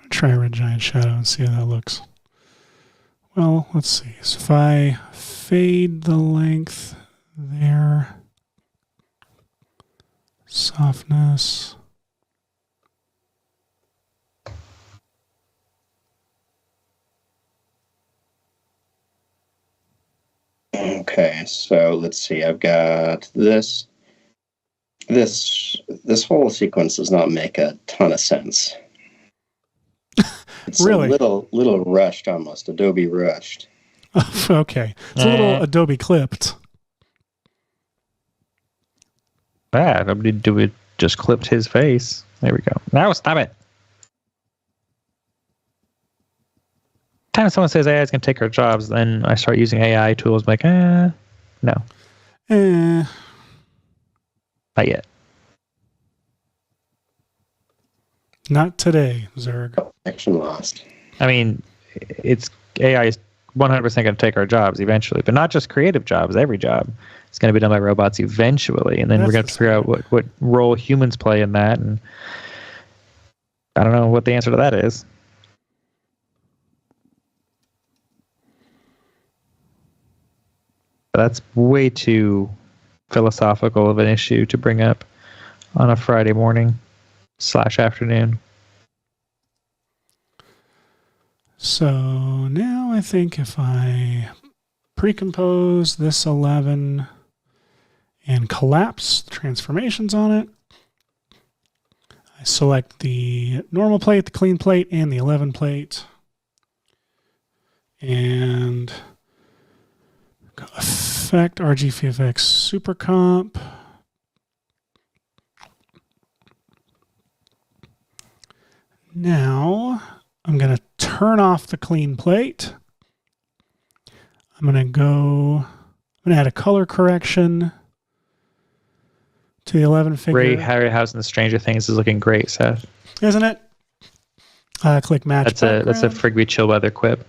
Try Red Giant Shadow and see how that looks. Well, let's see. So if I fade the length there, softness. Okay, so let's see. I've got this. This whole sequence does not make a ton of sense. It's Really? a little rushed, almost Adobe rushed. Okay. It's a little Adobe clipped. Do we just clipped his face? There we go. Now stop it. Time someone says AI is going to take our jobs, then I start using AI tools. I'm like, no, Eh. not yet. Not today, Zerg. Action lost. I mean, it's AI is 100% going to take our jobs eventually, but not just creative jobs. Every job is going to be done by robots eventually, and then we're going to have to figure out what role humans play in that. And I don't know what the answer to that is. But that's way too philosophical of an issue to bring up on a Friday morning / afternoon. So now I think if I pre-compose this 11 and collapse the transformations on it, I select the normal plate, the clean plate, and the 11 plate. And go Effect, RGVFX Super Comp. Now I'm going to turn off the clean plate. I'm going to add a color correction to the 11 figure. Ray Harryhausen, the Stranger Things, is looking great, Seth. Isn't it? Click match. That's a Frigby Chillweather quip.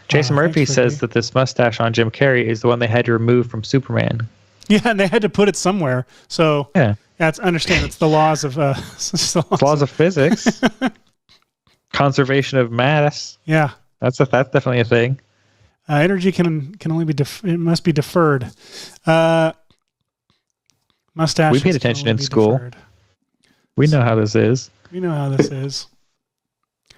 Jason Murphy says that this mustache on Jim Carrey is the one they had to remove from Superman. Yeah, and they had to put it somewhere. So yeah, that's understand. It's the laws of laws of physics, conservation of mass. Yeah, that's definitely a thing. Energy can only be it must be deferred. Mustache. We paid attention in school. Deferred. We know how this is. We know how this is. I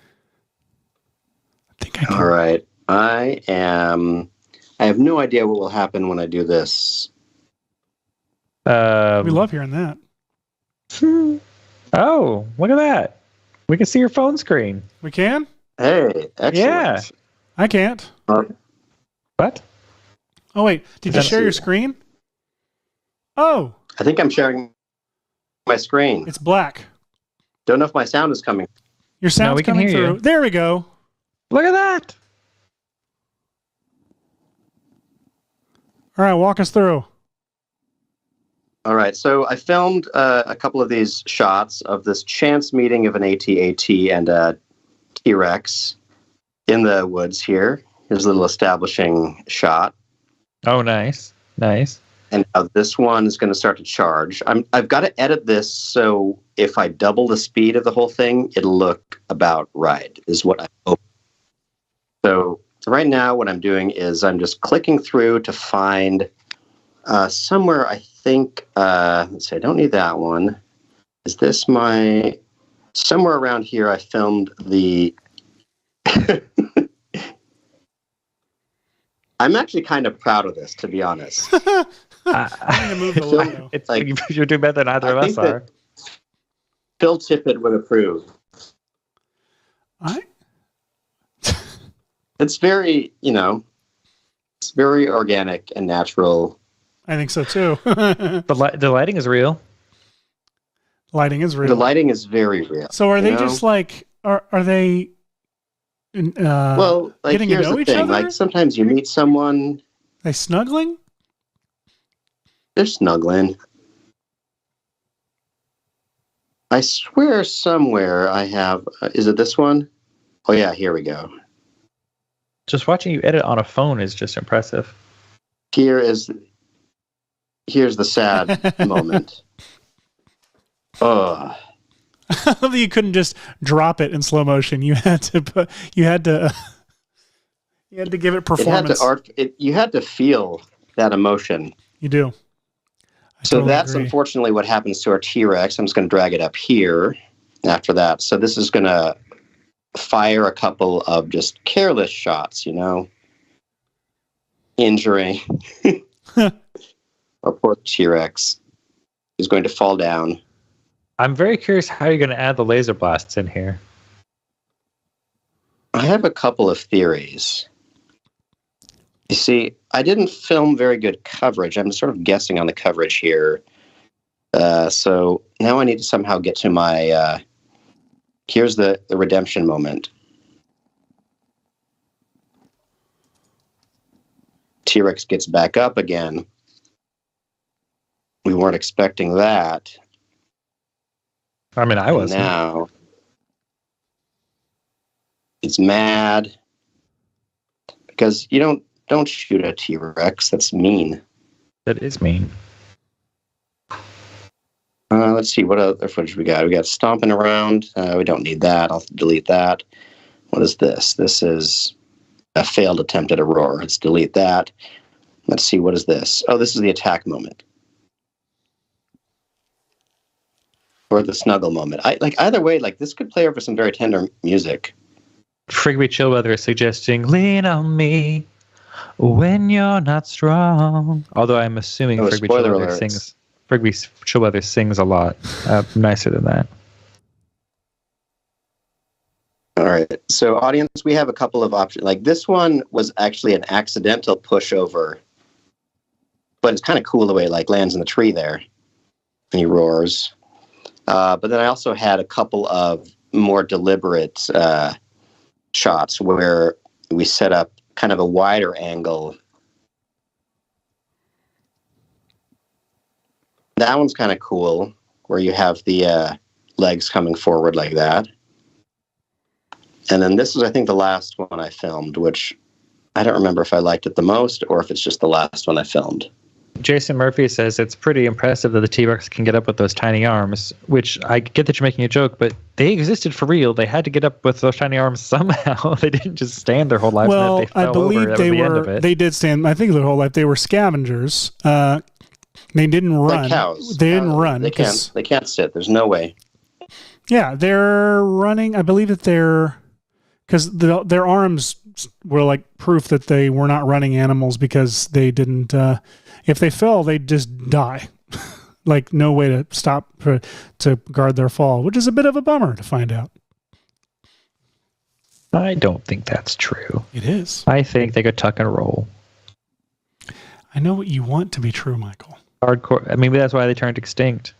think I can. All right. I have no idea what will happen when I do this. We love hearing that. Oh, look at that. We can see your phone screen. We can? Hey, excellent. Yeah. I can't. What? Oh, wait. Did you share your screen? Oh. I think I'm sharing my screen. It's black. Don't know if my sound is coming. Your sound's coming through. You. There we go. Look at that. All right, walk us through. All right, so I filmed a couple of these shots of this chance meeting of an AT-AT and a T-Rex in the woods here. Here's a little establishing shot. Oh, nice. Nice. And now this one is going to start to charge. I've got to edit this so if I double the speed of the whole thing, it'll look about right, is what I hope. So right now what I'm doing is I'm just clicking through to find somewhere I think, let's see, I don't need that one. Is this somewhere around here I filmed the... I'm actually kind of proud of this, to be honest. I'm going to move the logo. It's like you're doing better than either of us are. Phil Tippett would approve. It's very, it's very organic and natural. I think so too. The lighting is real. Lighting is real. The lighting is very real. So are they just like, are they well, like getting here's to know the each thing. other? Like sometimes you meet someone. They snuggling? They're snuggling. I swear somewhere I have, is it this one? Oh yeah, here we go. Just watching you edit on a phone is just impressive. Here's the sad moment. Oh. You couldn't just drop it in slow motion. You had to give it performance. You had to feel that emotion. You do. So that's unfortunately what happens to our T-Rex. I'm just going to drag it up here after that. So this is going to fire a couple of just careless shots, injuring our poor T-Rex is going to fall down. I'm very curious how you're going to add the laser blasts in here. I have a couple of theories. You see, I didn't film very good coverage. I'm sort of guessing on the coverage here. So now I need to somehow get to my... here's the redemption moment. T-Rex gets back up again. We weren't expecting that. I mean, I wasn't. Now it's mad because you don't shoot a T-Rex. That's mean. That is mean. Let's see what other footage we got. We got stomping around. We don't need that. I'll delete that. What is this? This is a failed attempt at a roar. Let's delete that. Let's see, what is this? Oh, this is the attack moment. for the snuggle moment. I like either way. Like this could play over some very tender music. Frigby Chillweather is suggesting "Lean on Me when you're not strong." Although I'm assuming Frigby Chillweather sings a lot nicer than that. All right. So, audience, we have a couple of options. Like this one was actually an accidental pushover, but it's kind of cool the way it like lands in the tree there, and he roars. But then I also had a couple of more deliberate shots where we set up kind of a wider angle. That one's kind of cool, where you have the legs coming forward like that. And then this is, I think, the last one I filmed, which I don't remember if I liked it the most or if it's just the last one I filmed. Jason Murphy says it's pretty impressive that the T-Rex can get up with those tiny arms, which I get that you're making a joke, but they existed for real. They had to get up with those tiny arms somehow. They didn't just stand their whole lives. Well, and if they fell I believe over, they the were. end of it. They did stand. I think their whole life they were scavengers. They didn't run. Like cows. They didn't run. They can't sit. There's no way. Yeah, they're running. I believe that because their arms were like proof that they were not running animals because they didn't. If they fell, they'd just die. Like no way to stop to guard their fall, which is a bit of a bummer to find out. I don't think that's true. It is. I think they could tuck and roll. I know what you want to be true, Michael. Hardcore. I mean, that's why they turned extinct.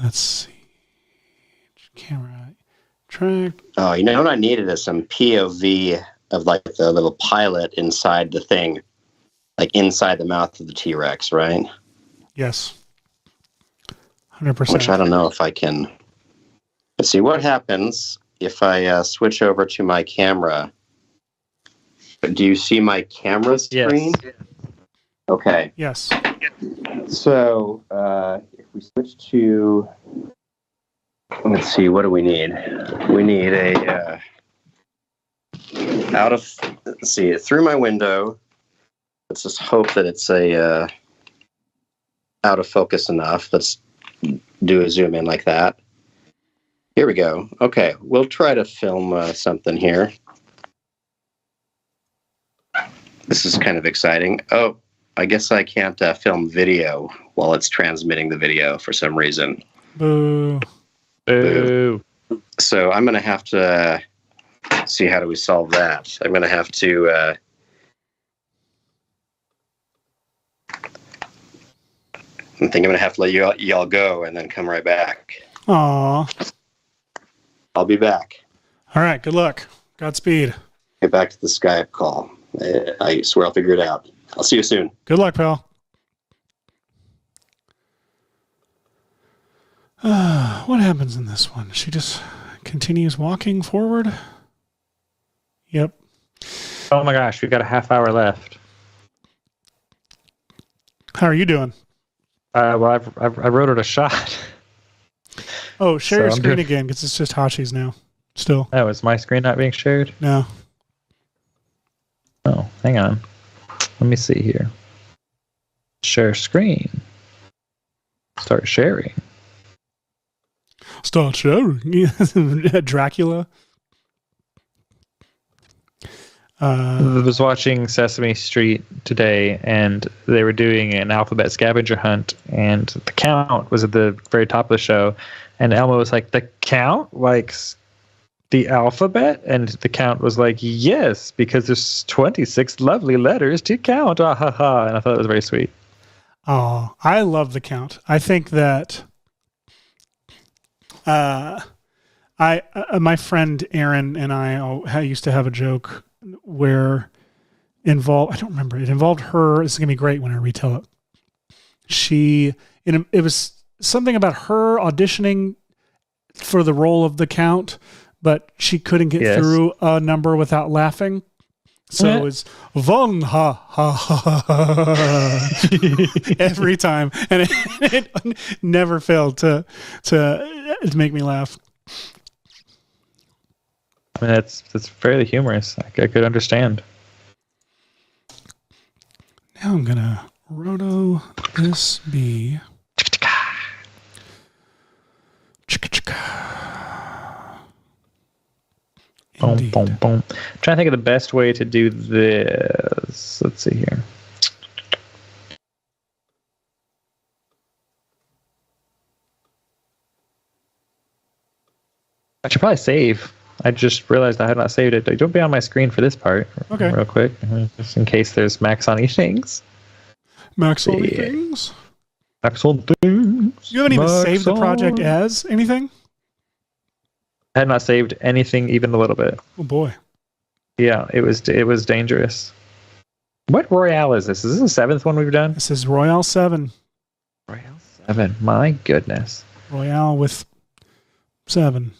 Let's see. Camera track. Oh, you know what I needed is some POV of like the little pilot inside the thing, like inside the mouth of the T-Rex, right? Yes. 100%. Which I don't know if I can. Let's see what happens if I switch over to my camera. Do you see my camera screen? Yes. Okay. Yes. So if we switch to, let's see, what do we need? We need a let's see, through my window. Let's just hope that it's a out of focus enough. Let's do a zoom in like that. Here we go. Okay, we'll try to film something here. This is kind of exciting. Oh, I guess I can't film video while it's transmitting the video for some reason. Boo. Boo. So I'm going to have to see how do we solve that. I'm going to have to I think I'm going to have to let y'all go and then come right back. Aw. I'll be back. All right. Good luck. Godspeed. Get back to the Skype call. I swear I'll figure it out. I'll see you soon. Good luck, pal. What happens in this one? She just continues walking forward. Yep. Oh my gosh, we've got a half hour left. How are you doing? Well, I wrote it a shot. Oh, share So your I'm screen doing- again because it's just Hashi's now. Still. Oh, is my screen not being shared? No. Oh, hang on. Let me see here. Share screen. Start sharing. Start sharing. Dracula. I was watching Sesame Street today, and they were doing an alphabet scavenger hunt, and the count was at the very top of the show, and Elmo was like, "The count? Like the alphabet?" And the count was like, "Yes, because there's 26 lovely letters to count." Ah, ha, ha. And I thought it was very sweet. Oh, I love the count. I think that my friend Aaron and I used to have a joke where I don't remember. It involved her. This is going to be great when I retell it. It was something about her auditioning for the role of the count, but she couldn't get through a number without laughing. So it was von ha ha ha ha every time, and it never failed to make me laugh. I mean, that's fairly humorous. I could understand. Now I'm gonna Roto this be. Boom, Indeed. boom, boom. I'm trying to think of the best way to do this. Let's see here. I should probably save. I just realized I had not saved it. Don't be on my screen for this part. Okay. Real quick, just in case there's Max on things. Max on Yeah. things. Max on things. You haven't even Max saved the project on- as anything? I had not saved anything even a little bit. Oh boy. Yeah, it was dangerous. What Royale is this? Is this the 7th one we've done? This is Royale 7. Royale 7. My goodness. Royale with 7.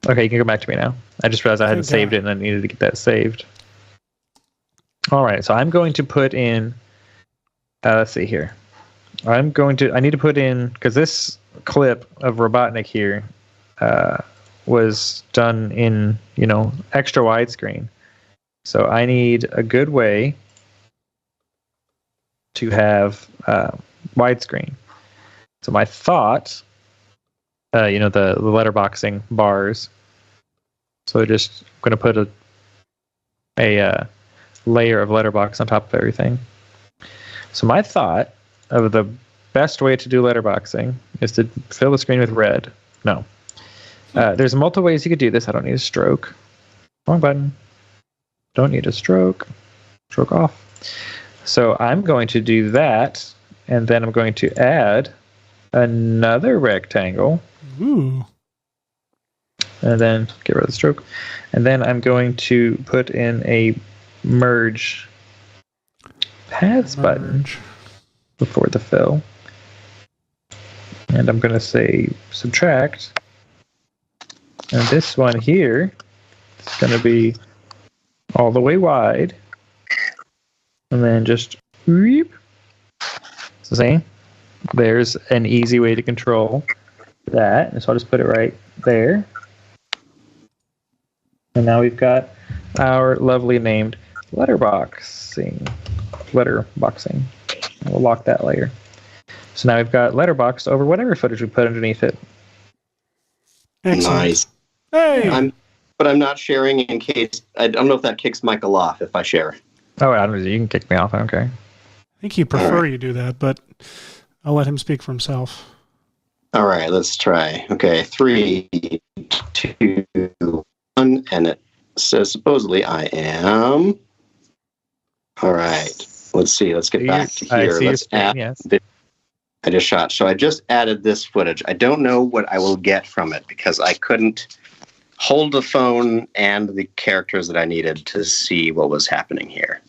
Okay, you can go back to me now. I just realized I hadn't Okay. saved it and I needed to get that saved. All right, so I'm going to put in. Let's see here. I need to put in, because this clip of Robotnik here was done in, extra widescreen. So I need a good way to have widescreen. So my thought, the letterboxing bars. So just going to put a layer of letterbox on top of everything. So my thought of the best way to do letterboxing is to fill the screen with red. No. There's multiple ways you could do this. I don't need a stroke. Wrong button. Don't need a stroke. Stroke off. So I'm going to do that, and then I'm going to add another rectangle. Ooh. And then get rid of the stroke. And then I'm going to put in a merge paths button before the fill. And I'm going to say subtract. And this one here is going to be all the way wide. And then just whoop. So see, there's an easy way to control that. And so I'll just put it right there. And now we've got our lovely named letterboxing. We'll lock that layer. So now we've got letterboxed over whatever footage we put underneath it. Excellent. Nice. Hey! But I'm not sharing in case. I don't know if that kicks Michael off if I share. Oh, I don't know. You can kick me off. I don't care. I think he'd prefer you do that, but I'll let him speak for himself. All right, let's try. Okay, 3, 2, 1, and it says supposedly I am. All right, let's see. Let's get back to I here. see your Let's screen, add. yes. I just shot. So I just added this footage. I don't know what I will get from it because I couldn't hold the phone and the characters that I needed to see what was happening here.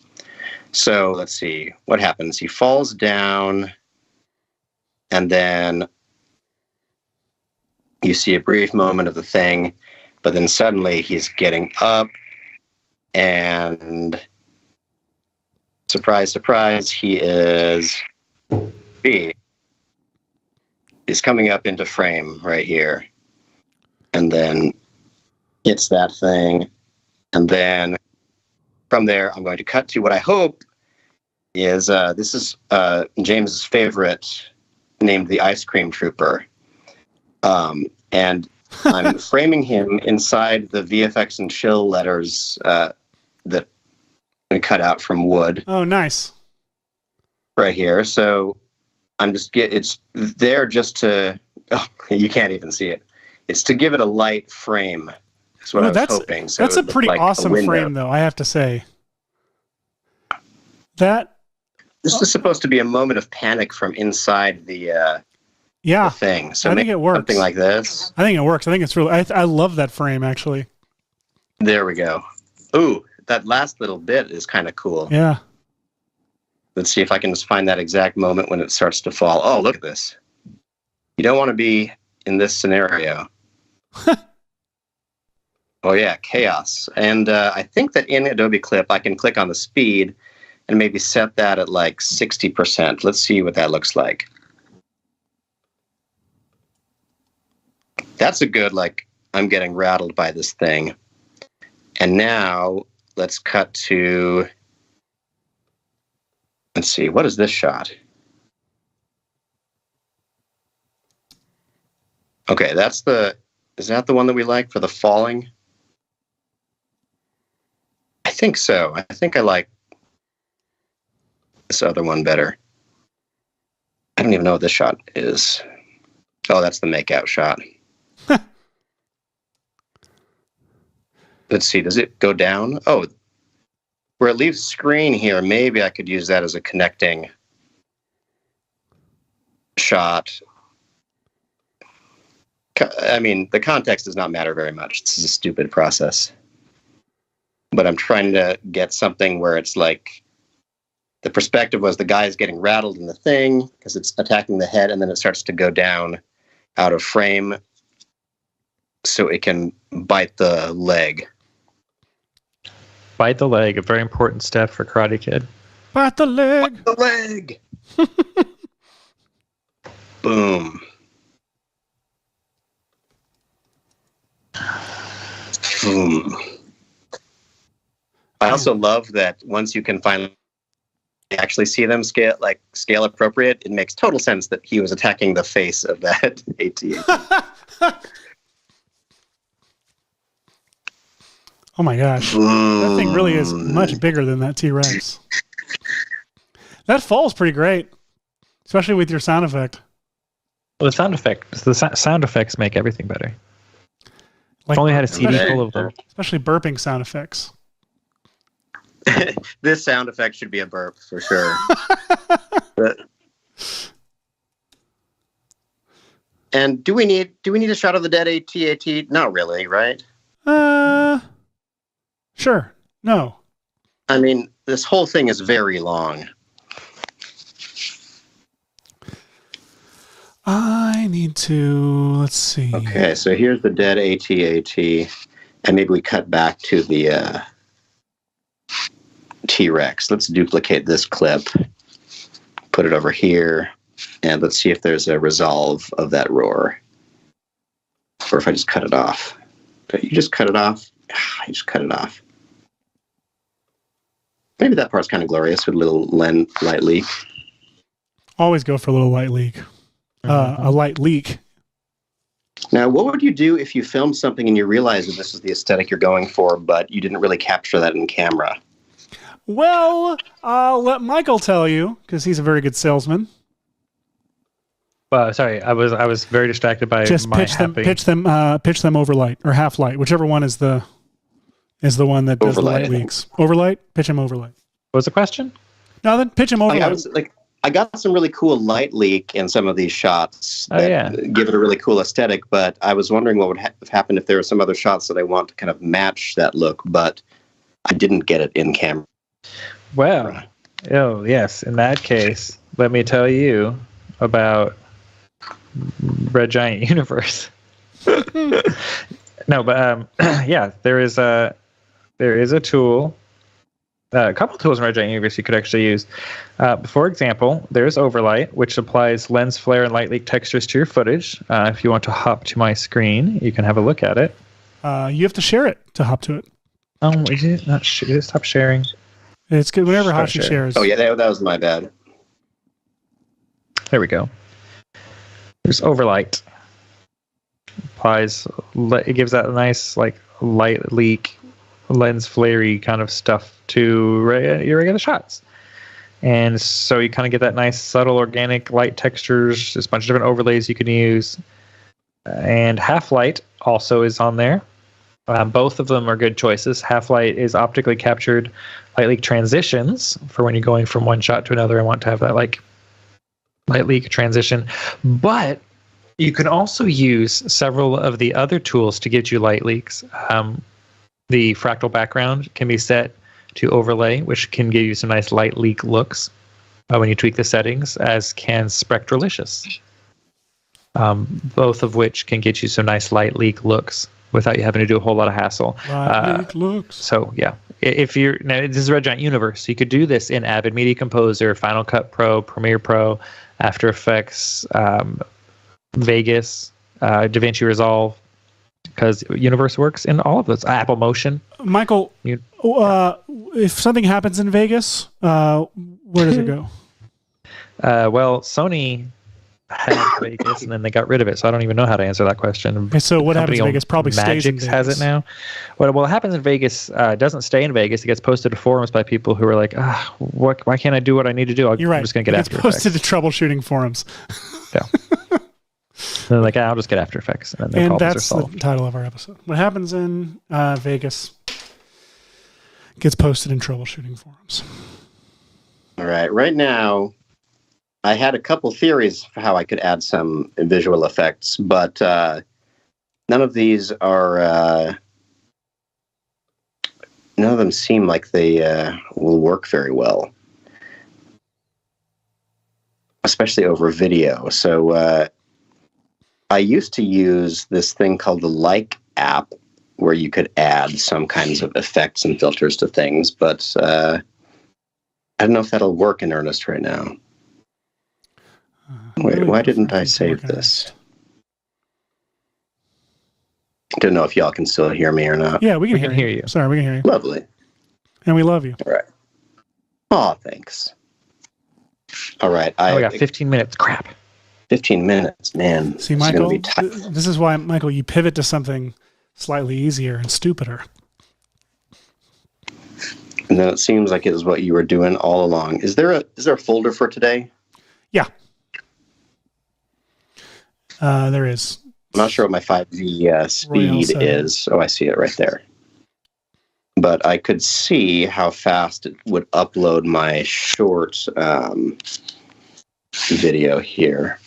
So let's see what happens. He falls down, and then you see a brief moment of the thing, but then suddenly he's getting up, and surprise, surprise, he's coming up into frame right here. And then it's that thing. And then from there, I'm going to cut to what I hope is, this is James's favorite, named the Ice Cream Trooper. And I'm framing him inside the VFX and chill letters that I cut out from wood. Oh, nice. Right here. So I'm just it's there just to, you can't even see it. It's to give it a light frame. That's what I was hoping. So that's a it would look pretty like awesome window. frame, though, I have to say. This is supposed to be a moment of panic from inside the thing. So I think it works. Something like this. I think it works. I think it's really. I love that frame, actually. There we go. Ooh, that last little bit is kind of cool. Yeah. Let's see if I can just find that exact moment when it starts to fall. Oh, look at this. You don't want to be in this scenario. Oh, yeah, chaos. And I think that in Adobe Clip, I can click on the speed and maybe set that at like 60%. Let's see what that looks like. That's a good, like, I'm getting rattled by this thing. And now let's cut to, let's see, what is this shot? Okay, is that the one that we like for the falling? I think so. I think I like this other one better. I don't even know what this shot is. Oh, that's the makeout shot. Let's see, does it go down? Oh, where it leaves screen here, maybe I could use that as a connecting shot. I mean, the context does not matter very much. This is a stupid process. But I'm trying to get something where it's like the perspective was the guy is getting rattled in the thing because it's attacking the head, and then it starts to go down out of frame so it can bite the leg. Bite the leg, a very important step for Karate Kid. Bite the leg. Bite the leg. Boom. Boom. I also love that once you can finally actually see them scale appropriate, it makes total sense that he was attacking the face of that AT. Oh my gosh. That thing really is much bigger than that T-Rex. That fall's pretty great, especially with your sound effect. Well, the sound effects make everything better. Like, if only had a CD full of them. Especially burping sound effects. This sound effect should be a burp for sure. And do we need a shot of the dead AT-AT? Not really, right? Sure. No. I mean, this whole thing is very long. I need to, let's see. Okay, so here's the dead AT-AT, and maybe we cut back to the T-Rex. Let's duplicate this clip, put it over here, and let's see if there's a resolve of that roar. Or if I just cut it off. Did you just cut it off? I just cut it off. Maybe that part's kind of glorious with a little light leak. Always go for a little light leak. A light leak. Now, what would you do if you filmed something and you realized that this is the aesthetic you're going for, but you didn't really capture that in camera? Well, I'll let Michael tell you, because he's a very good salesman. Sorry, I was very distracted by just pitch them over light or half light, whichever one is the one that does the light leaks. Overlight, pitch him overlight. What was the question? No, then pitch him overlight. I got some really cool light leak in some of these shots that give it a really cool aesthetic, but I was wondering what would have happened if there were some other shots that I want to kind of match that look, but I didn't get it in camera. Well, oh yes, in that case, let me tell you about Red Giant Universe. No, but yeah, there is a tool. A couple tools in Red Giant Universe you could actually use. For example, there's Overlight, which applies lens flare and light leak textures to your footage. If you want to hop to my screen, you can have a look at it. You have to share it to hop to it. Oh, is it not? Stop sharing. It's good whenever Hashi shares. Oh yeah, that was my bad. There we go. There's Overlight. It gives that nice like light leak, lens flare-y kind of stuff to your regular shots. And so you kind of get that nice subtle organic light textures. There's a bunch of different overlays you can use. And half light also is on there. Both of them are good choices. Half light is optically captured light leak transitions for when you're going from one shot to another and want to have that like light leak transition. But you can also use several of the other tools to get you light leaks. The fractal background can be set to overlay, which can give you some nice light leak looks when you tweak the settings, as can Spectralicious. Both of which can get you some nice light leak looks without you having to do a whole lot of hassle. Light leak looks. So yeah, if you're now, this is Red Giant Universe, so you could do this in Avid Media Composer, Final Cut Pro, Premiere Pro, After Effects, Vegas, DaVinci Resolve. because Universe works in all of those. Apple Motion. Michael, if something happens in Vegas, where does it go? Well, Sony had Vegas, and then they got rid of it, so I don't even know how to answer that question. Okay, so what happens in Vegas probably stays in Vegas. has it now. What happens in Vegas doesn't stay in Vegas. It gets posted to forums by people who are like, why can't I do what I need to do? You're right. I'm just going to get After Effects. It's posted Effects. to troubleshooting forums. Yeah. They're like, I'll just get After Effects. And, then and that's the title of our episode. What happens in Vegas gets posted in troubleshooting forums. All right. Right now, I had a couple theories for how I could add some visual effects, but none of these are... none of them seem like they will work very well, especially over video. So I used to use this thing called the Like app, where you could add some kinds of effects and filters to things, but I don't know if that'll work in earnest right now. Wait, why didn't I save this? Don't know if y'all can still hear me or not. Yeah, we can hear you. Sorry, we can hear you. Lovely. And we love you. All right. Oh, thanks. All right. We got 15 minutes. Crap. 15 minutes, man. See, Michael, this is why, Michael, you pivot to something slightly easier and stupider. And then it seems like it is what you were doing all along. Is there a folder for today? Yeah. There is. I'm not sure what my 5G speed is. Oh, I see it right there. But I could see how fast it would upload my short video here.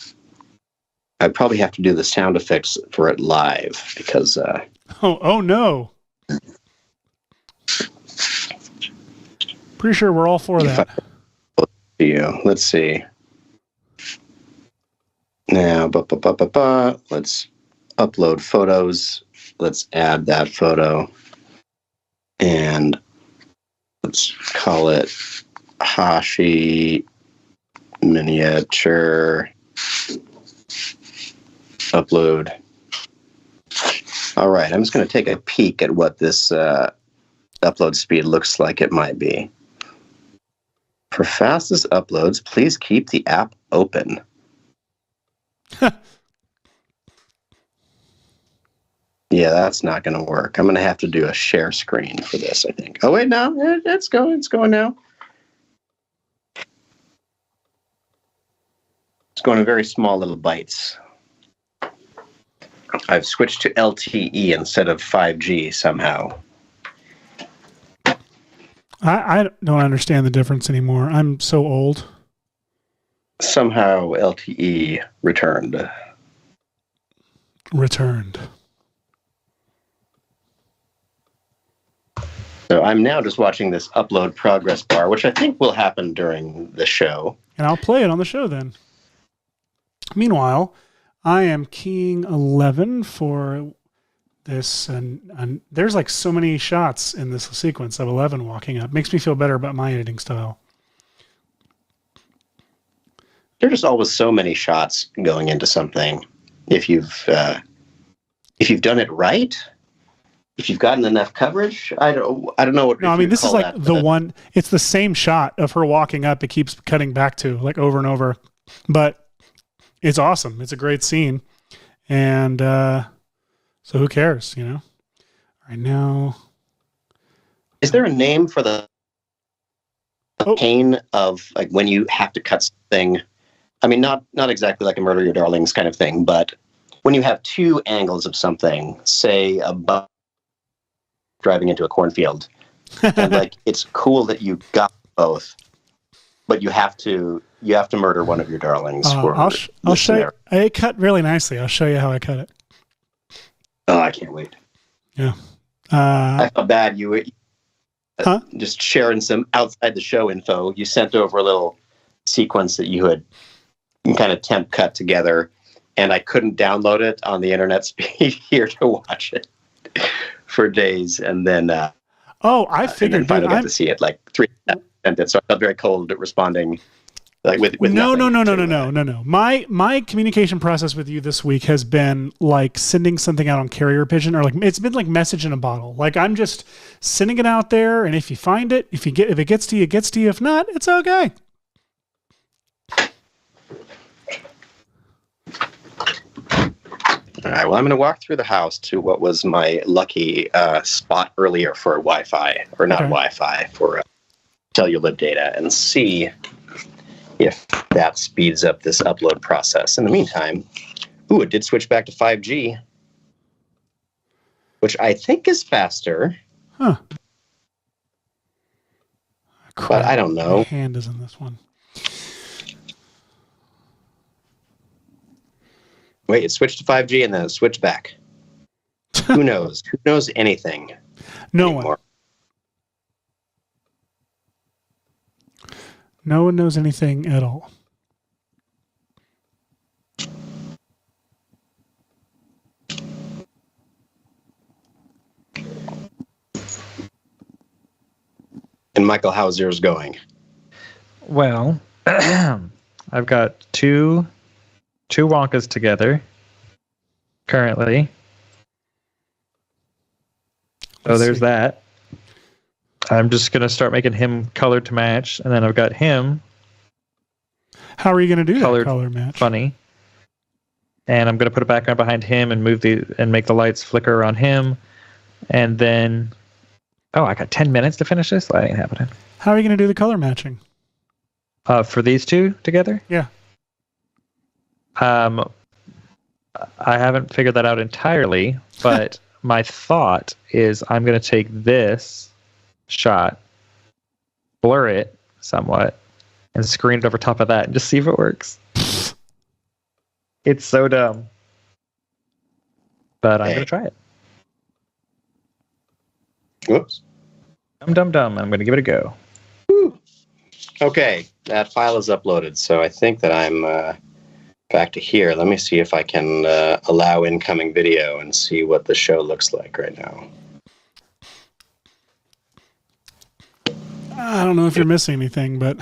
I'd probably have to do the sound effects for it live because... Oh no. Pretty sure we're all for that. Let's see. Now, let's upload photos. Let's add that photo. And let's call it Hashi Miniature Upload. All right, I'm just going to take a peek at what this upload speed looks like it might be. For fastest uploads, please keep the app open. Yeah, that's not going to work. I'm going to have to do a share screen for this, I think. Oh, wait, no, it's going. It's going now. It's going in very small little bites. I've switched to LTE instead of 5G somehow. I don't understand the difference anymore. I'm so old. Somehow LTE returned. So I'm now just watching this upload progress bar, which I think will happen during the show. And I'll play it on the show then. Meanwhile, I am keying 11 for this, and there's like so many shots in this sequence of 11 walking up. Makes me feel better about my editing style. There's just always so many shots going into something. If you've done it right, if you've gotten enough coverage, I don't know what. No, I mean this is like the one. It's the same shot of her walking up. It keeps cutting back to like over and over, but it's awesome. It's a great scene, and so who cares, you know? All right now, is there a name for the pain of like when you have to cut something? I mean, not exactly like a Murder Your Darlings kind of thing, but when you have two angles of something, say a buck driving into a cornfield, and like it's cool that you got both, but you have to murder one of your darlings. I'll show you. It cut really nicely. I'll show you how I cut it. Oh, I can't wait. Yeah. I felt bad. You were just sharing some outside the show info. You sent over a little sequence that you had kind of temp cut together, and I couldn't download it on the internet speed here to watch it for days. And then I figured finally got to see it like 3 times. So I felt very cold at responding Like with No. nothing My communication process with you this week has been like sending something out on carrier pigeon, or like it's been like message in a bottle. Like I'm just sending it out there, and if you find it, if it gets to you, it gets to you. If not, it's okay. All right. Well, I'm going to walk through the house to what was my lucky spot earlier for Wi-Fi, or not Wi-Fi, for cellular data, and see if that speeds up this upload process. In the meantime, it did switch back to 5G, which I think is faster. Huh. But I don't know. My hand is in this one. Wait, it switched to 5G and then it switched back. Who knows? Who knows anything? No anymore? one. No one knows anything at all. And Michael, how's yours going? Well, I've got two Wonkas together currently. So there's that. I'm just going to start making him colored to match, and then I've got him. How are you going to do colored that color match? Funny. And I'm going to put a background behind him and make the lights flicker on him. And then, I got 10 minutes to finish this? That ain't happening. How are you going to do the color matching? For these two together? Yeah. I haven't figured that out entirely, but my thought is I'm going to take this shot, blur it somewhat, and screen it over top of that and just see if it works. It's so dumb. But I'm going to try it. Whoops. Dumb. I'm going to give it a go. Woo. Okay, that file is uploaded, so I think that I'm back to here. Let me see if I can allow incoming video and see what the show looks like right now. I don't know if you're missing anything, but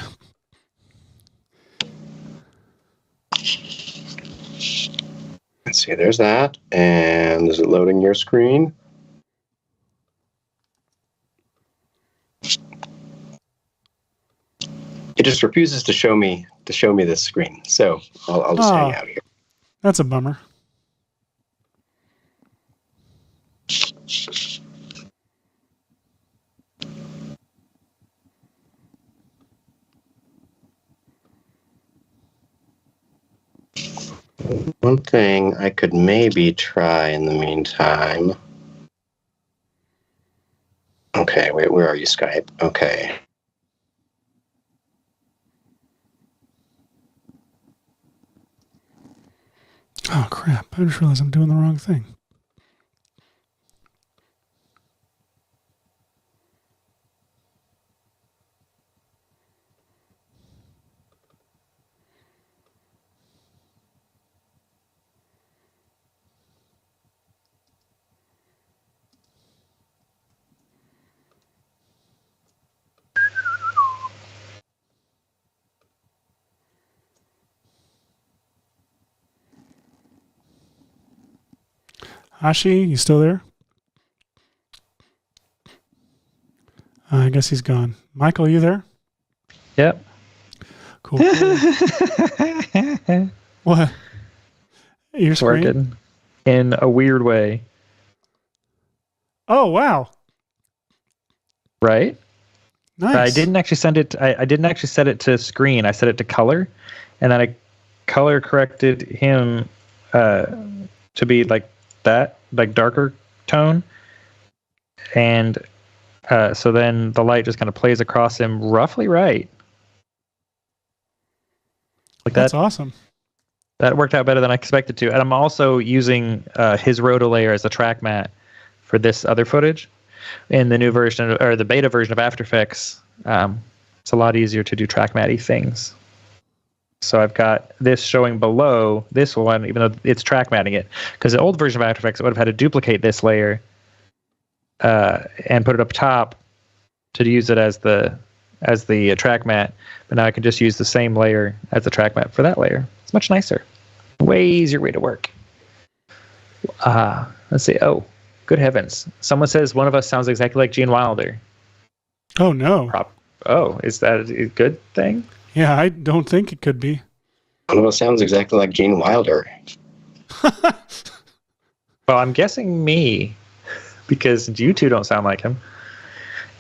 let's see, there's that. And is it loading your screen? It just refuses to show me this screen. So I'll just hang out here. That's a bummer. One thing I could maybe try in the meantime. Okay, wait, where are you, Skype? Okay. Oh, crap. I just realized I'm doing the wrong thing. Hashi, you still there? I guess he's gone. Michael, you there? Yep. Cool. What? Your screen? Working in a weird way. Oh, wow. Right? Nice. I didn't actually send it. I didn't actually set it to screen. I set it to color, and then I color corrected him to be like that, like darker tone, and so then the light just kind of plays across him roughly right. Like That's awesome. That worked out better than I expected to. And I'm also using his roto layer as a track mat for this other footage. In the new version, or the beta version of After Effects, it's a lot easier to do track matty things. So I've got this showing below this one, even though it's track matting it. Because the old version of After Effects, I would have had to duplicate this layer and put it up top to use it as the as the track matte, but now I can just use the same layer as the track matte for that layer. It's much nicer. Way easier way to work. Let's see. Oh, good heavens. Someone says one of us sounds exactly like Gene Wilder. Oh, no. Is that a good thing? Yeah, I don't think it could be. One of us sounds exactly like Gene Wilder. Well, I'm guessing me, because you two don't sound like him.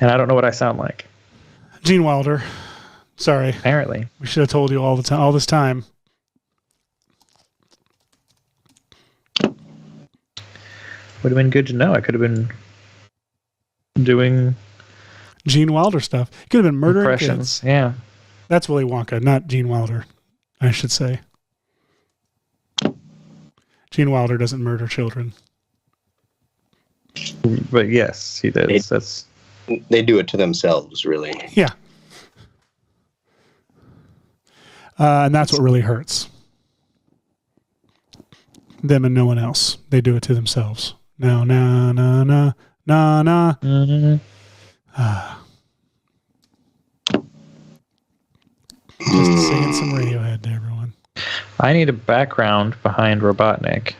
And I don't know what I sound like. Gene Wilder. Sorry. Apparently. We should have told you all this time. Would have been good to know. I could have been doing Gene Wilder stuff. He could have been murdering impressions. kids. Yeah. That's Willy Wonka, not Gene Wilder, I should say. Gene Wilder doesn't murder children. But yes, he does. They do it to themselves, really. Yeah. And that's what really hurts. Them and no one else. They do it to themselves. No. Mm-hmm. Just singing some Radiohead to everyone. I need a background behind Robotnik.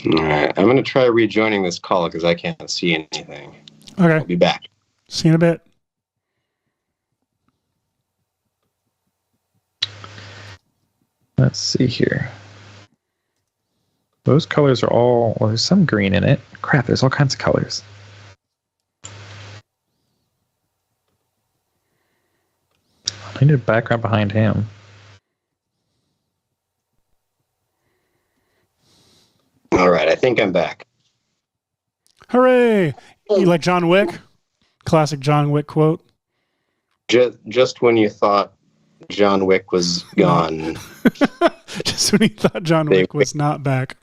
All right, I'm going to try rejoining this call because I can't see anything. Okay. I'll be back. See you in a bit. Let's see here. Those colors are all... Well, there's some green in it. Crap, there's all kinds of colors. I need a background behind him. All right, I think I'm back. Hooray! You like John Wick? Classic John Wick quote. Just when you thought John Wick was gone. Just when you thought John Wick was not back.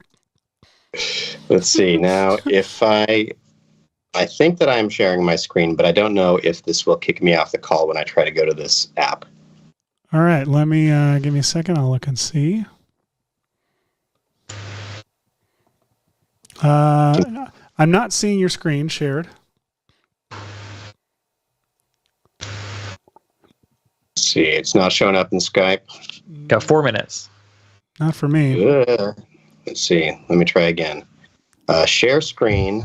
Let's see. Now, if I think that I'm sharing my screen, but I don't know if this will kick me off the call when I try to go to this app. All right, let me give me a second. I'll look and see. I'm not seeing your screen shared. Let's see, it's not showing up in Skype. Got 4 minutes. Not for me. Let's see. Let me try again. Share screen.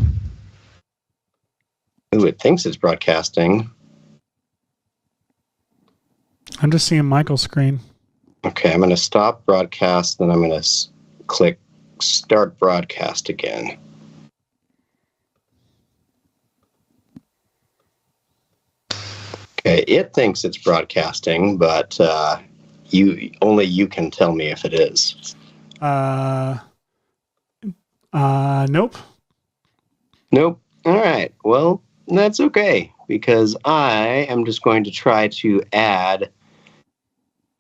Ooh, it thinks it's broadcasting. I'm just seeing Michael's screen. Okay, I'm going to stop broadcast, then I'm going to click start broadcast again. Okay, it thinks it's broadcasting, but only you can tell me if it is. Nope. Nope. All right. Well, that's okay, because I am just going to try to add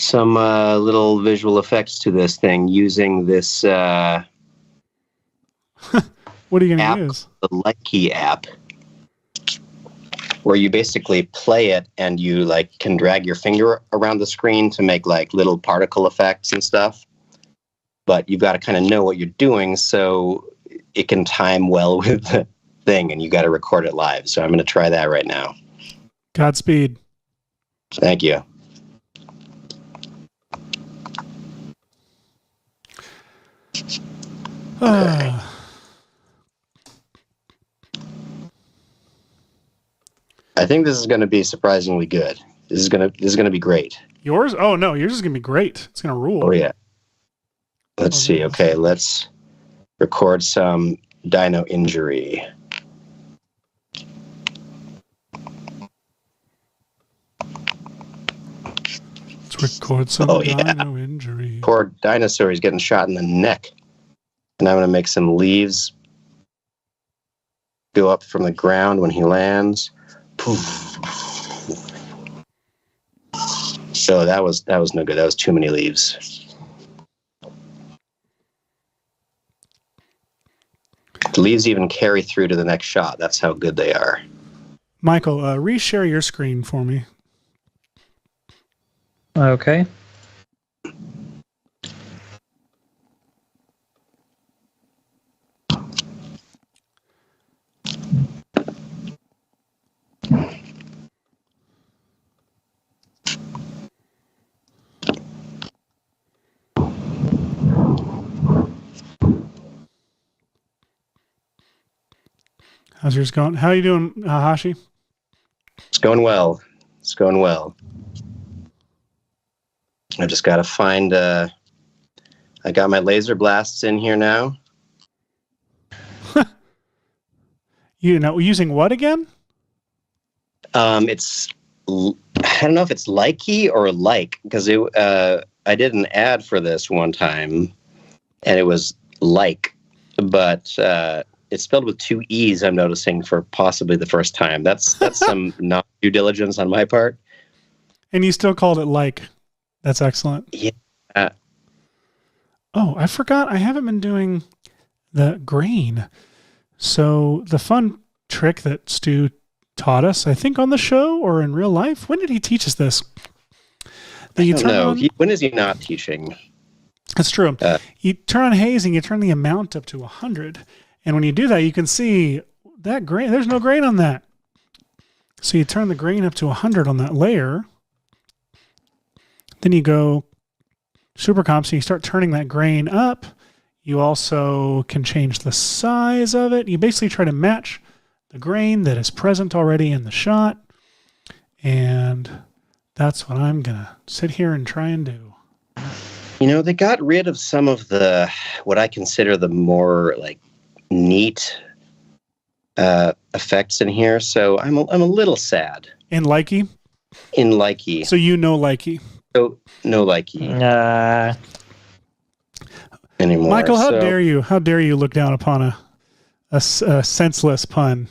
some little visual effects to this thing using this What are you going to use? The Likey app, where you basically play it and you can drag your finger around the screen to make little particle effects and stuff. But you've got to kind of know what you're doing so it can time well with the thing, and you got to record it live. So I'm going to try that right now. Godspeed. Thank you. Okay. I think this is going to be surprisingly good. This is going to be great. Yours? Oh no, yours is going to be great. It's going to rule. Oh yeah. Let's see. Okay, let's record some dino injury. Let's record some dino injury. Poor dinosaur, he's getting shot in the neck. And I'm going to make some leaves go up from the ground when he lands. Poof. So that was no good. That was too many leaves. The leaves even carry through to the next shot. That's how good they are. Michael, reshare your screen for me. Okay. How's yours going? How are you doing, Hashi? It's going well. It's going well. I just got to find. I got my laser blasts in here now. You know, using what again? It's. I don't know if it's likey or like, because I did an ad for this one time, and it was like, but it's spelled with 2 E's. I'm noticing for possibly the first time. That's some not due diligence on my part. And you still called it like. That's excellent. Yeah. Oh, I forgot. I haven't been doing the grain. So the fun trick that Stu taught us, I think on the show or in real life. When did he teach us this? I don't know. When is he not teaching? That's true. You turn on hazing, you turn the amount up to 100. And when you do that, you can see that grain. There's no grain on that. So you turn the grain up to 100 on that layer. Then you go super comp, so you start turning that grain up. You also can change the size of it. You basically try to match the grain that is present already in the shot. And that's what I'm going to sit here and try and do. You know, they got rid of some of the, what I consider the more like neat effects in here. So I'm a little sad. In Likey? In Likey. So you know Likey. So no Likey. Anymore. Michael, how dare you? How dare you look down upon a senseless pun?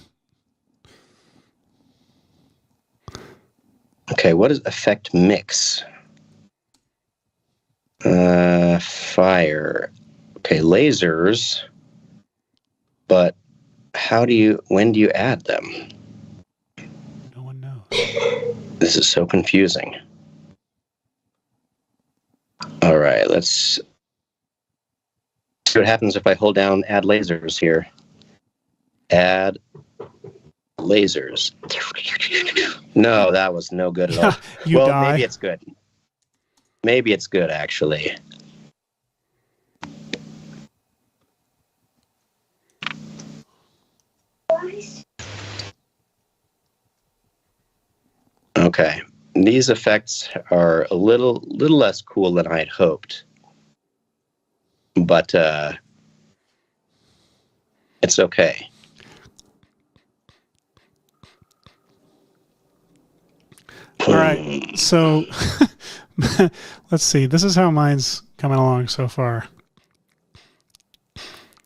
Okay, what is effect mix? Fire. Okay, lasers. But when do you add them? No one knows. This is so confusing. All right, let's see what happens if I hold down add lasers here. Add lasers. No, that was no good at all. Well, die. Maybe it's good. Maybe it's good, actually. Okay. These effects are a little less cool than I'd hoped. But it's okay. All right. So let's see. This is how mine's coming along so far.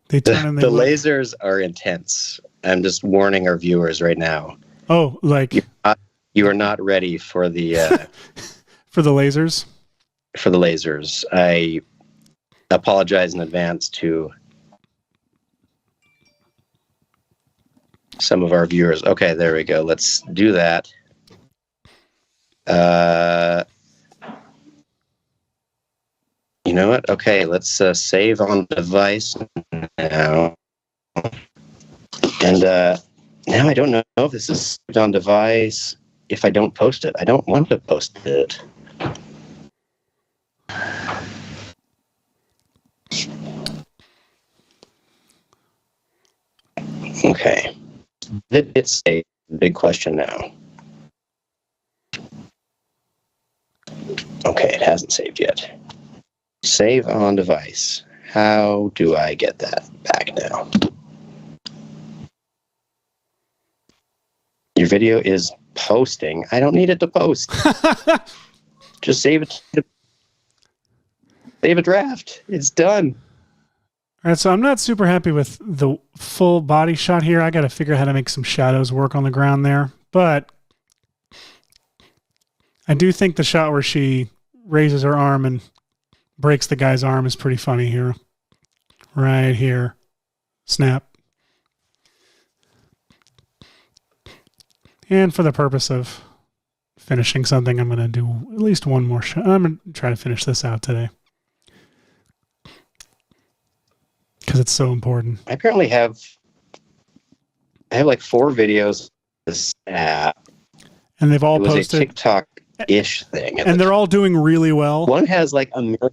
They turn and they the look. Lasers are intense. I'm just warning our viewers right now. Oh, like you are not ready for the for the lasers. For the lasers, I apologize in advance to some of our viewers. Okay, there we go. Let's do that. You know what? Okay, let's save on device now. And now I don't know if this is saved on device. If I don't post it, I don't want to post it. Okay. It's a big question now. Okay, it hasn't saved yet. Save on device. How do I get that back now? Your video is posting. I don't need it to post. Just save it. Save a draft. It's done. All right, so I'm not super happy with the full body shot here. I got to figure out how to make some shadows work on the ground there. But I do think the shot where she raises her arm and breaks the guy's arm is pretty funny here. Right here. Snap. And for the purpose of finishing something, I'm going to do at least one more shot. I'm going to try to finish this out today. Because it's so important. I apparently have like 4 videos. This app. And they've all posted. It was a TikTok-ish thing. And they're all doing really well. One has like a million,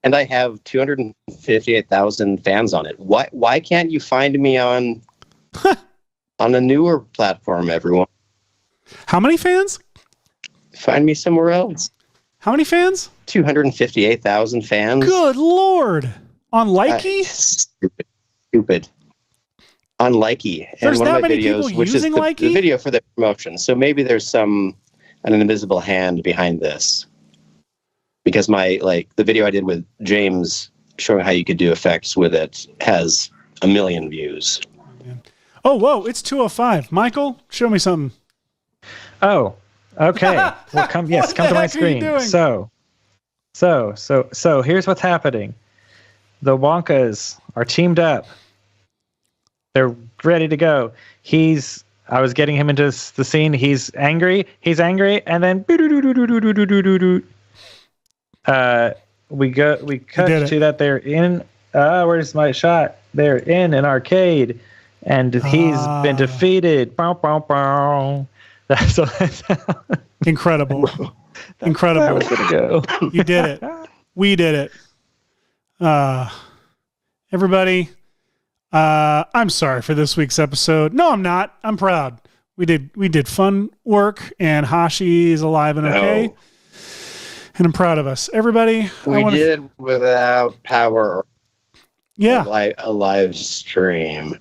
and I have 258,000 fans on it. Why can't you find me on on a newer platform, everyone. How many fans? Find me somewhere else. How many fans? 258,000 fans. Good Lord. On Likey? Stupid. On Likey. There's and one that of my many videos, people which is using the Likey? video for the promotion. So maybe there's an invisible hand behind this. Because the video I did with James showing how you could do effects with it has 1 million views. Oh, whoa, it's 2:05. Michael, show me something. Oh, okay. Well, come to my heck are you screen. doing? So here's what's happening. The Wonkas are teamed up. They're ready to go. I was getting him into the scene. He's angry, and then we cut to that they're in. Where's my shot? They're in an arcade, and he's been defeated. Bow, bow, bow. That's Incredible. Incredible. That was gonna go. You did it. We did it. Everybody, I'm sorry for this week's episode. No, I'm not. I'm proud. We did fun work, and Hashi is alive and okay. And I'm proud of us. Everybody, We did without power. Yeah. A live stream.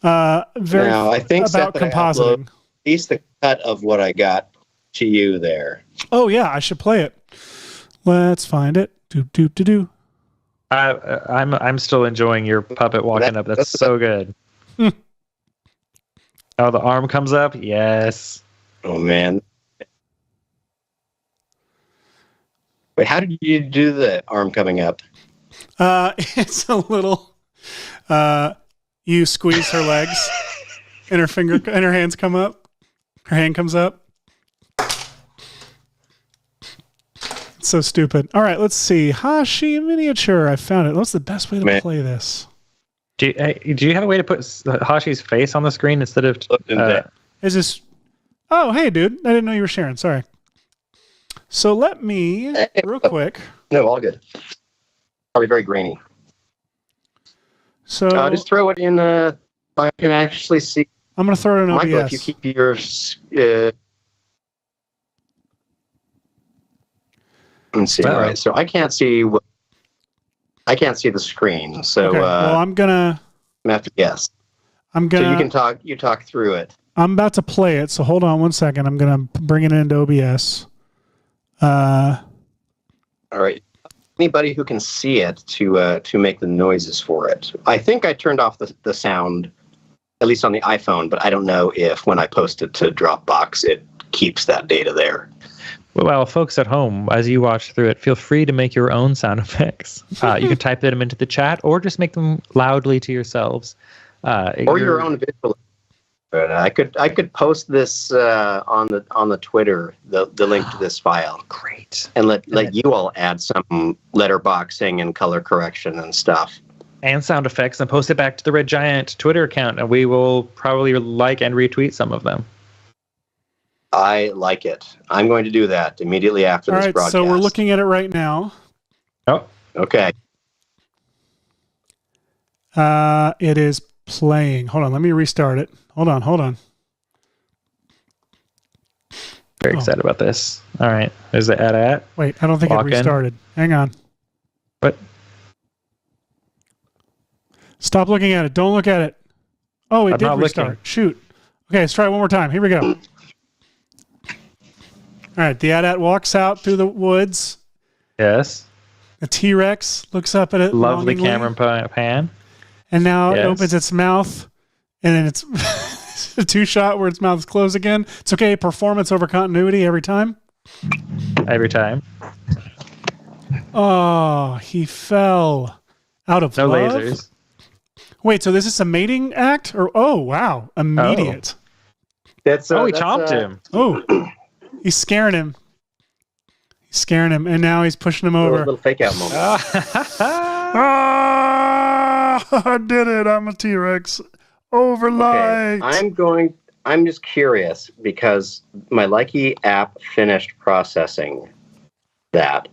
Very now, I think about Seth, compositing. at least the cut of what I got to you there. Oh yeah, I should play it. Let's find it. Doop doop doo doo. I'm still enjoying your puppet walking up. That's so good. Oh, the arm comes up. Yes. Oh man. Wait, how did you do the arm coming up? It's a little. You squeeze her legs, and her hands come up. Her hand comes up. It's so stupid. All right, let's see. Hashi miniature. I found it. What's the best way to play this? Do you have a way to put Hashi's face on the screen instead of? Is this? Oh, hey, dude. I didn't know you were sharing. Sorry. So let me real quick. No, all good. Probably very grainy. So just throw it in. I can actually see. I'm gonna throw it in OBS. Michael, if you keep yours. Let's see. All right. So I can't see. I can't see the screen. So okay. Well, I'm gonna have to guess. I'm gonna. So you can talk. You talk through it. I'm about to play it. So hold on one second. I'm gonna bring it into OBS. All right. Anybody who can see it to make the noises for it. I think I turned off the sound, at least on the iPhone, but I don't know if when I post it to Dropbox, it keeps that data there. Well, folks at home, as you watch through it, feel free to make your own sound effects. You can type them into the chat, or just make them loudly to yourselves. Or your own visual. But I could post this on the Twitter, the link to this file. Great. And let you all add some letterboxing and color correction and stuff. And sound effects, and post it back to the Red Giant Twitter account, and we will probably like and retweet some of them. I like it. I'm going to do that immediately after this broadcast. So we're looking at it right now. Oh. Okay. It is playing. Hold on, let me restart it. Hold on. Very excited about this. All right. There's the at. Wait, I don't think it restarted. Hang on. What? Stop looking at it. Don't look at it. Oh, it did restart. Looking. Shoot. Okay, let's try it one more time. Here we go. All right, the AT-AT walks out through the woods. Yes. The T-Rex looks up at it. Lovely longingly. camera pan. And now it opens its mouth, and then it's a two-shot where its mouth is closed again. It's okay. Performance over continuity every time. Every time. Oh, he fell out of no love? lasers. Wait, so this is a mating act? Or oh, wow, immediate. He chomped him. Oh, he's scaring him. And now he's pushing him over. A little fake out moment. I did it. I'm a T-Rex. Over light. I'm just curious because my Likey app finished processing that.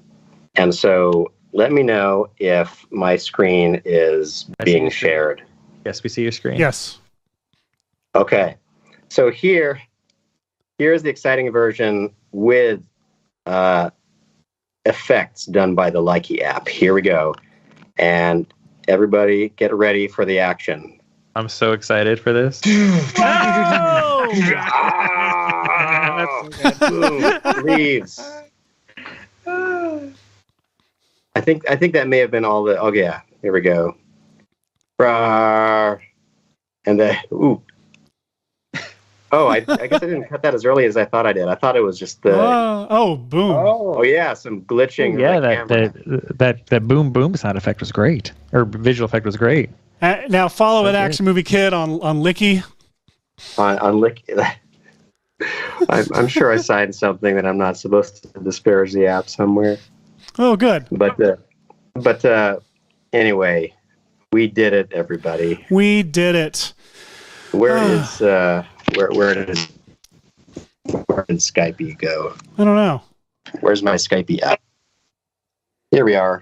And so let me know if my screen is being shared. Yes, we see your screen. Yes. Okay. So here's the exciting version with effects done by the Likey app. Here we go. And everybody get ready for the action. I'm so excited for this. Boom. Leaves. I think that may have been all the. Oh yeah, here we go. Rawr. And then ooh. Oh, I guess I didn't cut that as early as I thought I did. I thought it was just the. Boom. Oh yeah, some glitching. Yeah, of the that boom boom sound effect was great, or visual effect was great. Now follow at Action Movie Kid on Licky. On Lick. I'm sure I signed something that I'm not supposed to disparage the app somewhere. Oh, good. But anyway, we did it, everybody. We did it. Where did Skype go? I don't know. Where's my Skype app? Here we are.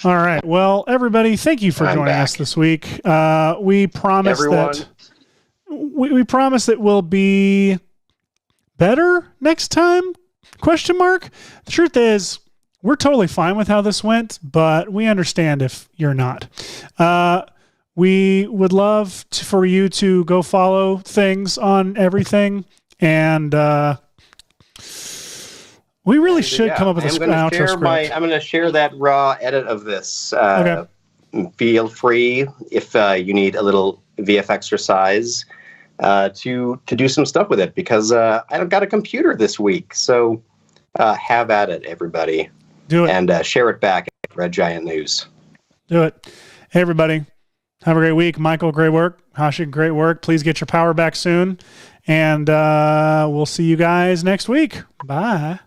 All right. Well, everybody, thank you for joining us this week. We promise that we promise that we'll be better next time? Question mark. The truth is, we're totally fine with how this went, but we understand if you're not. We would love for you to go follow things on everything, and we really should come up with an outro script. I'm going to share that raw edit of this. Okay. Feel free if you need a little VFX exercise to do some stuff with it, because I don't got a computer this week. So have at it, everybody. Do it. And share it back at Red Giant News. Do it. Hey, everybody. Have a great week. Michael, great work. Hashi, great work. Please get your power back soon. And we'll see you guys next week. Bye.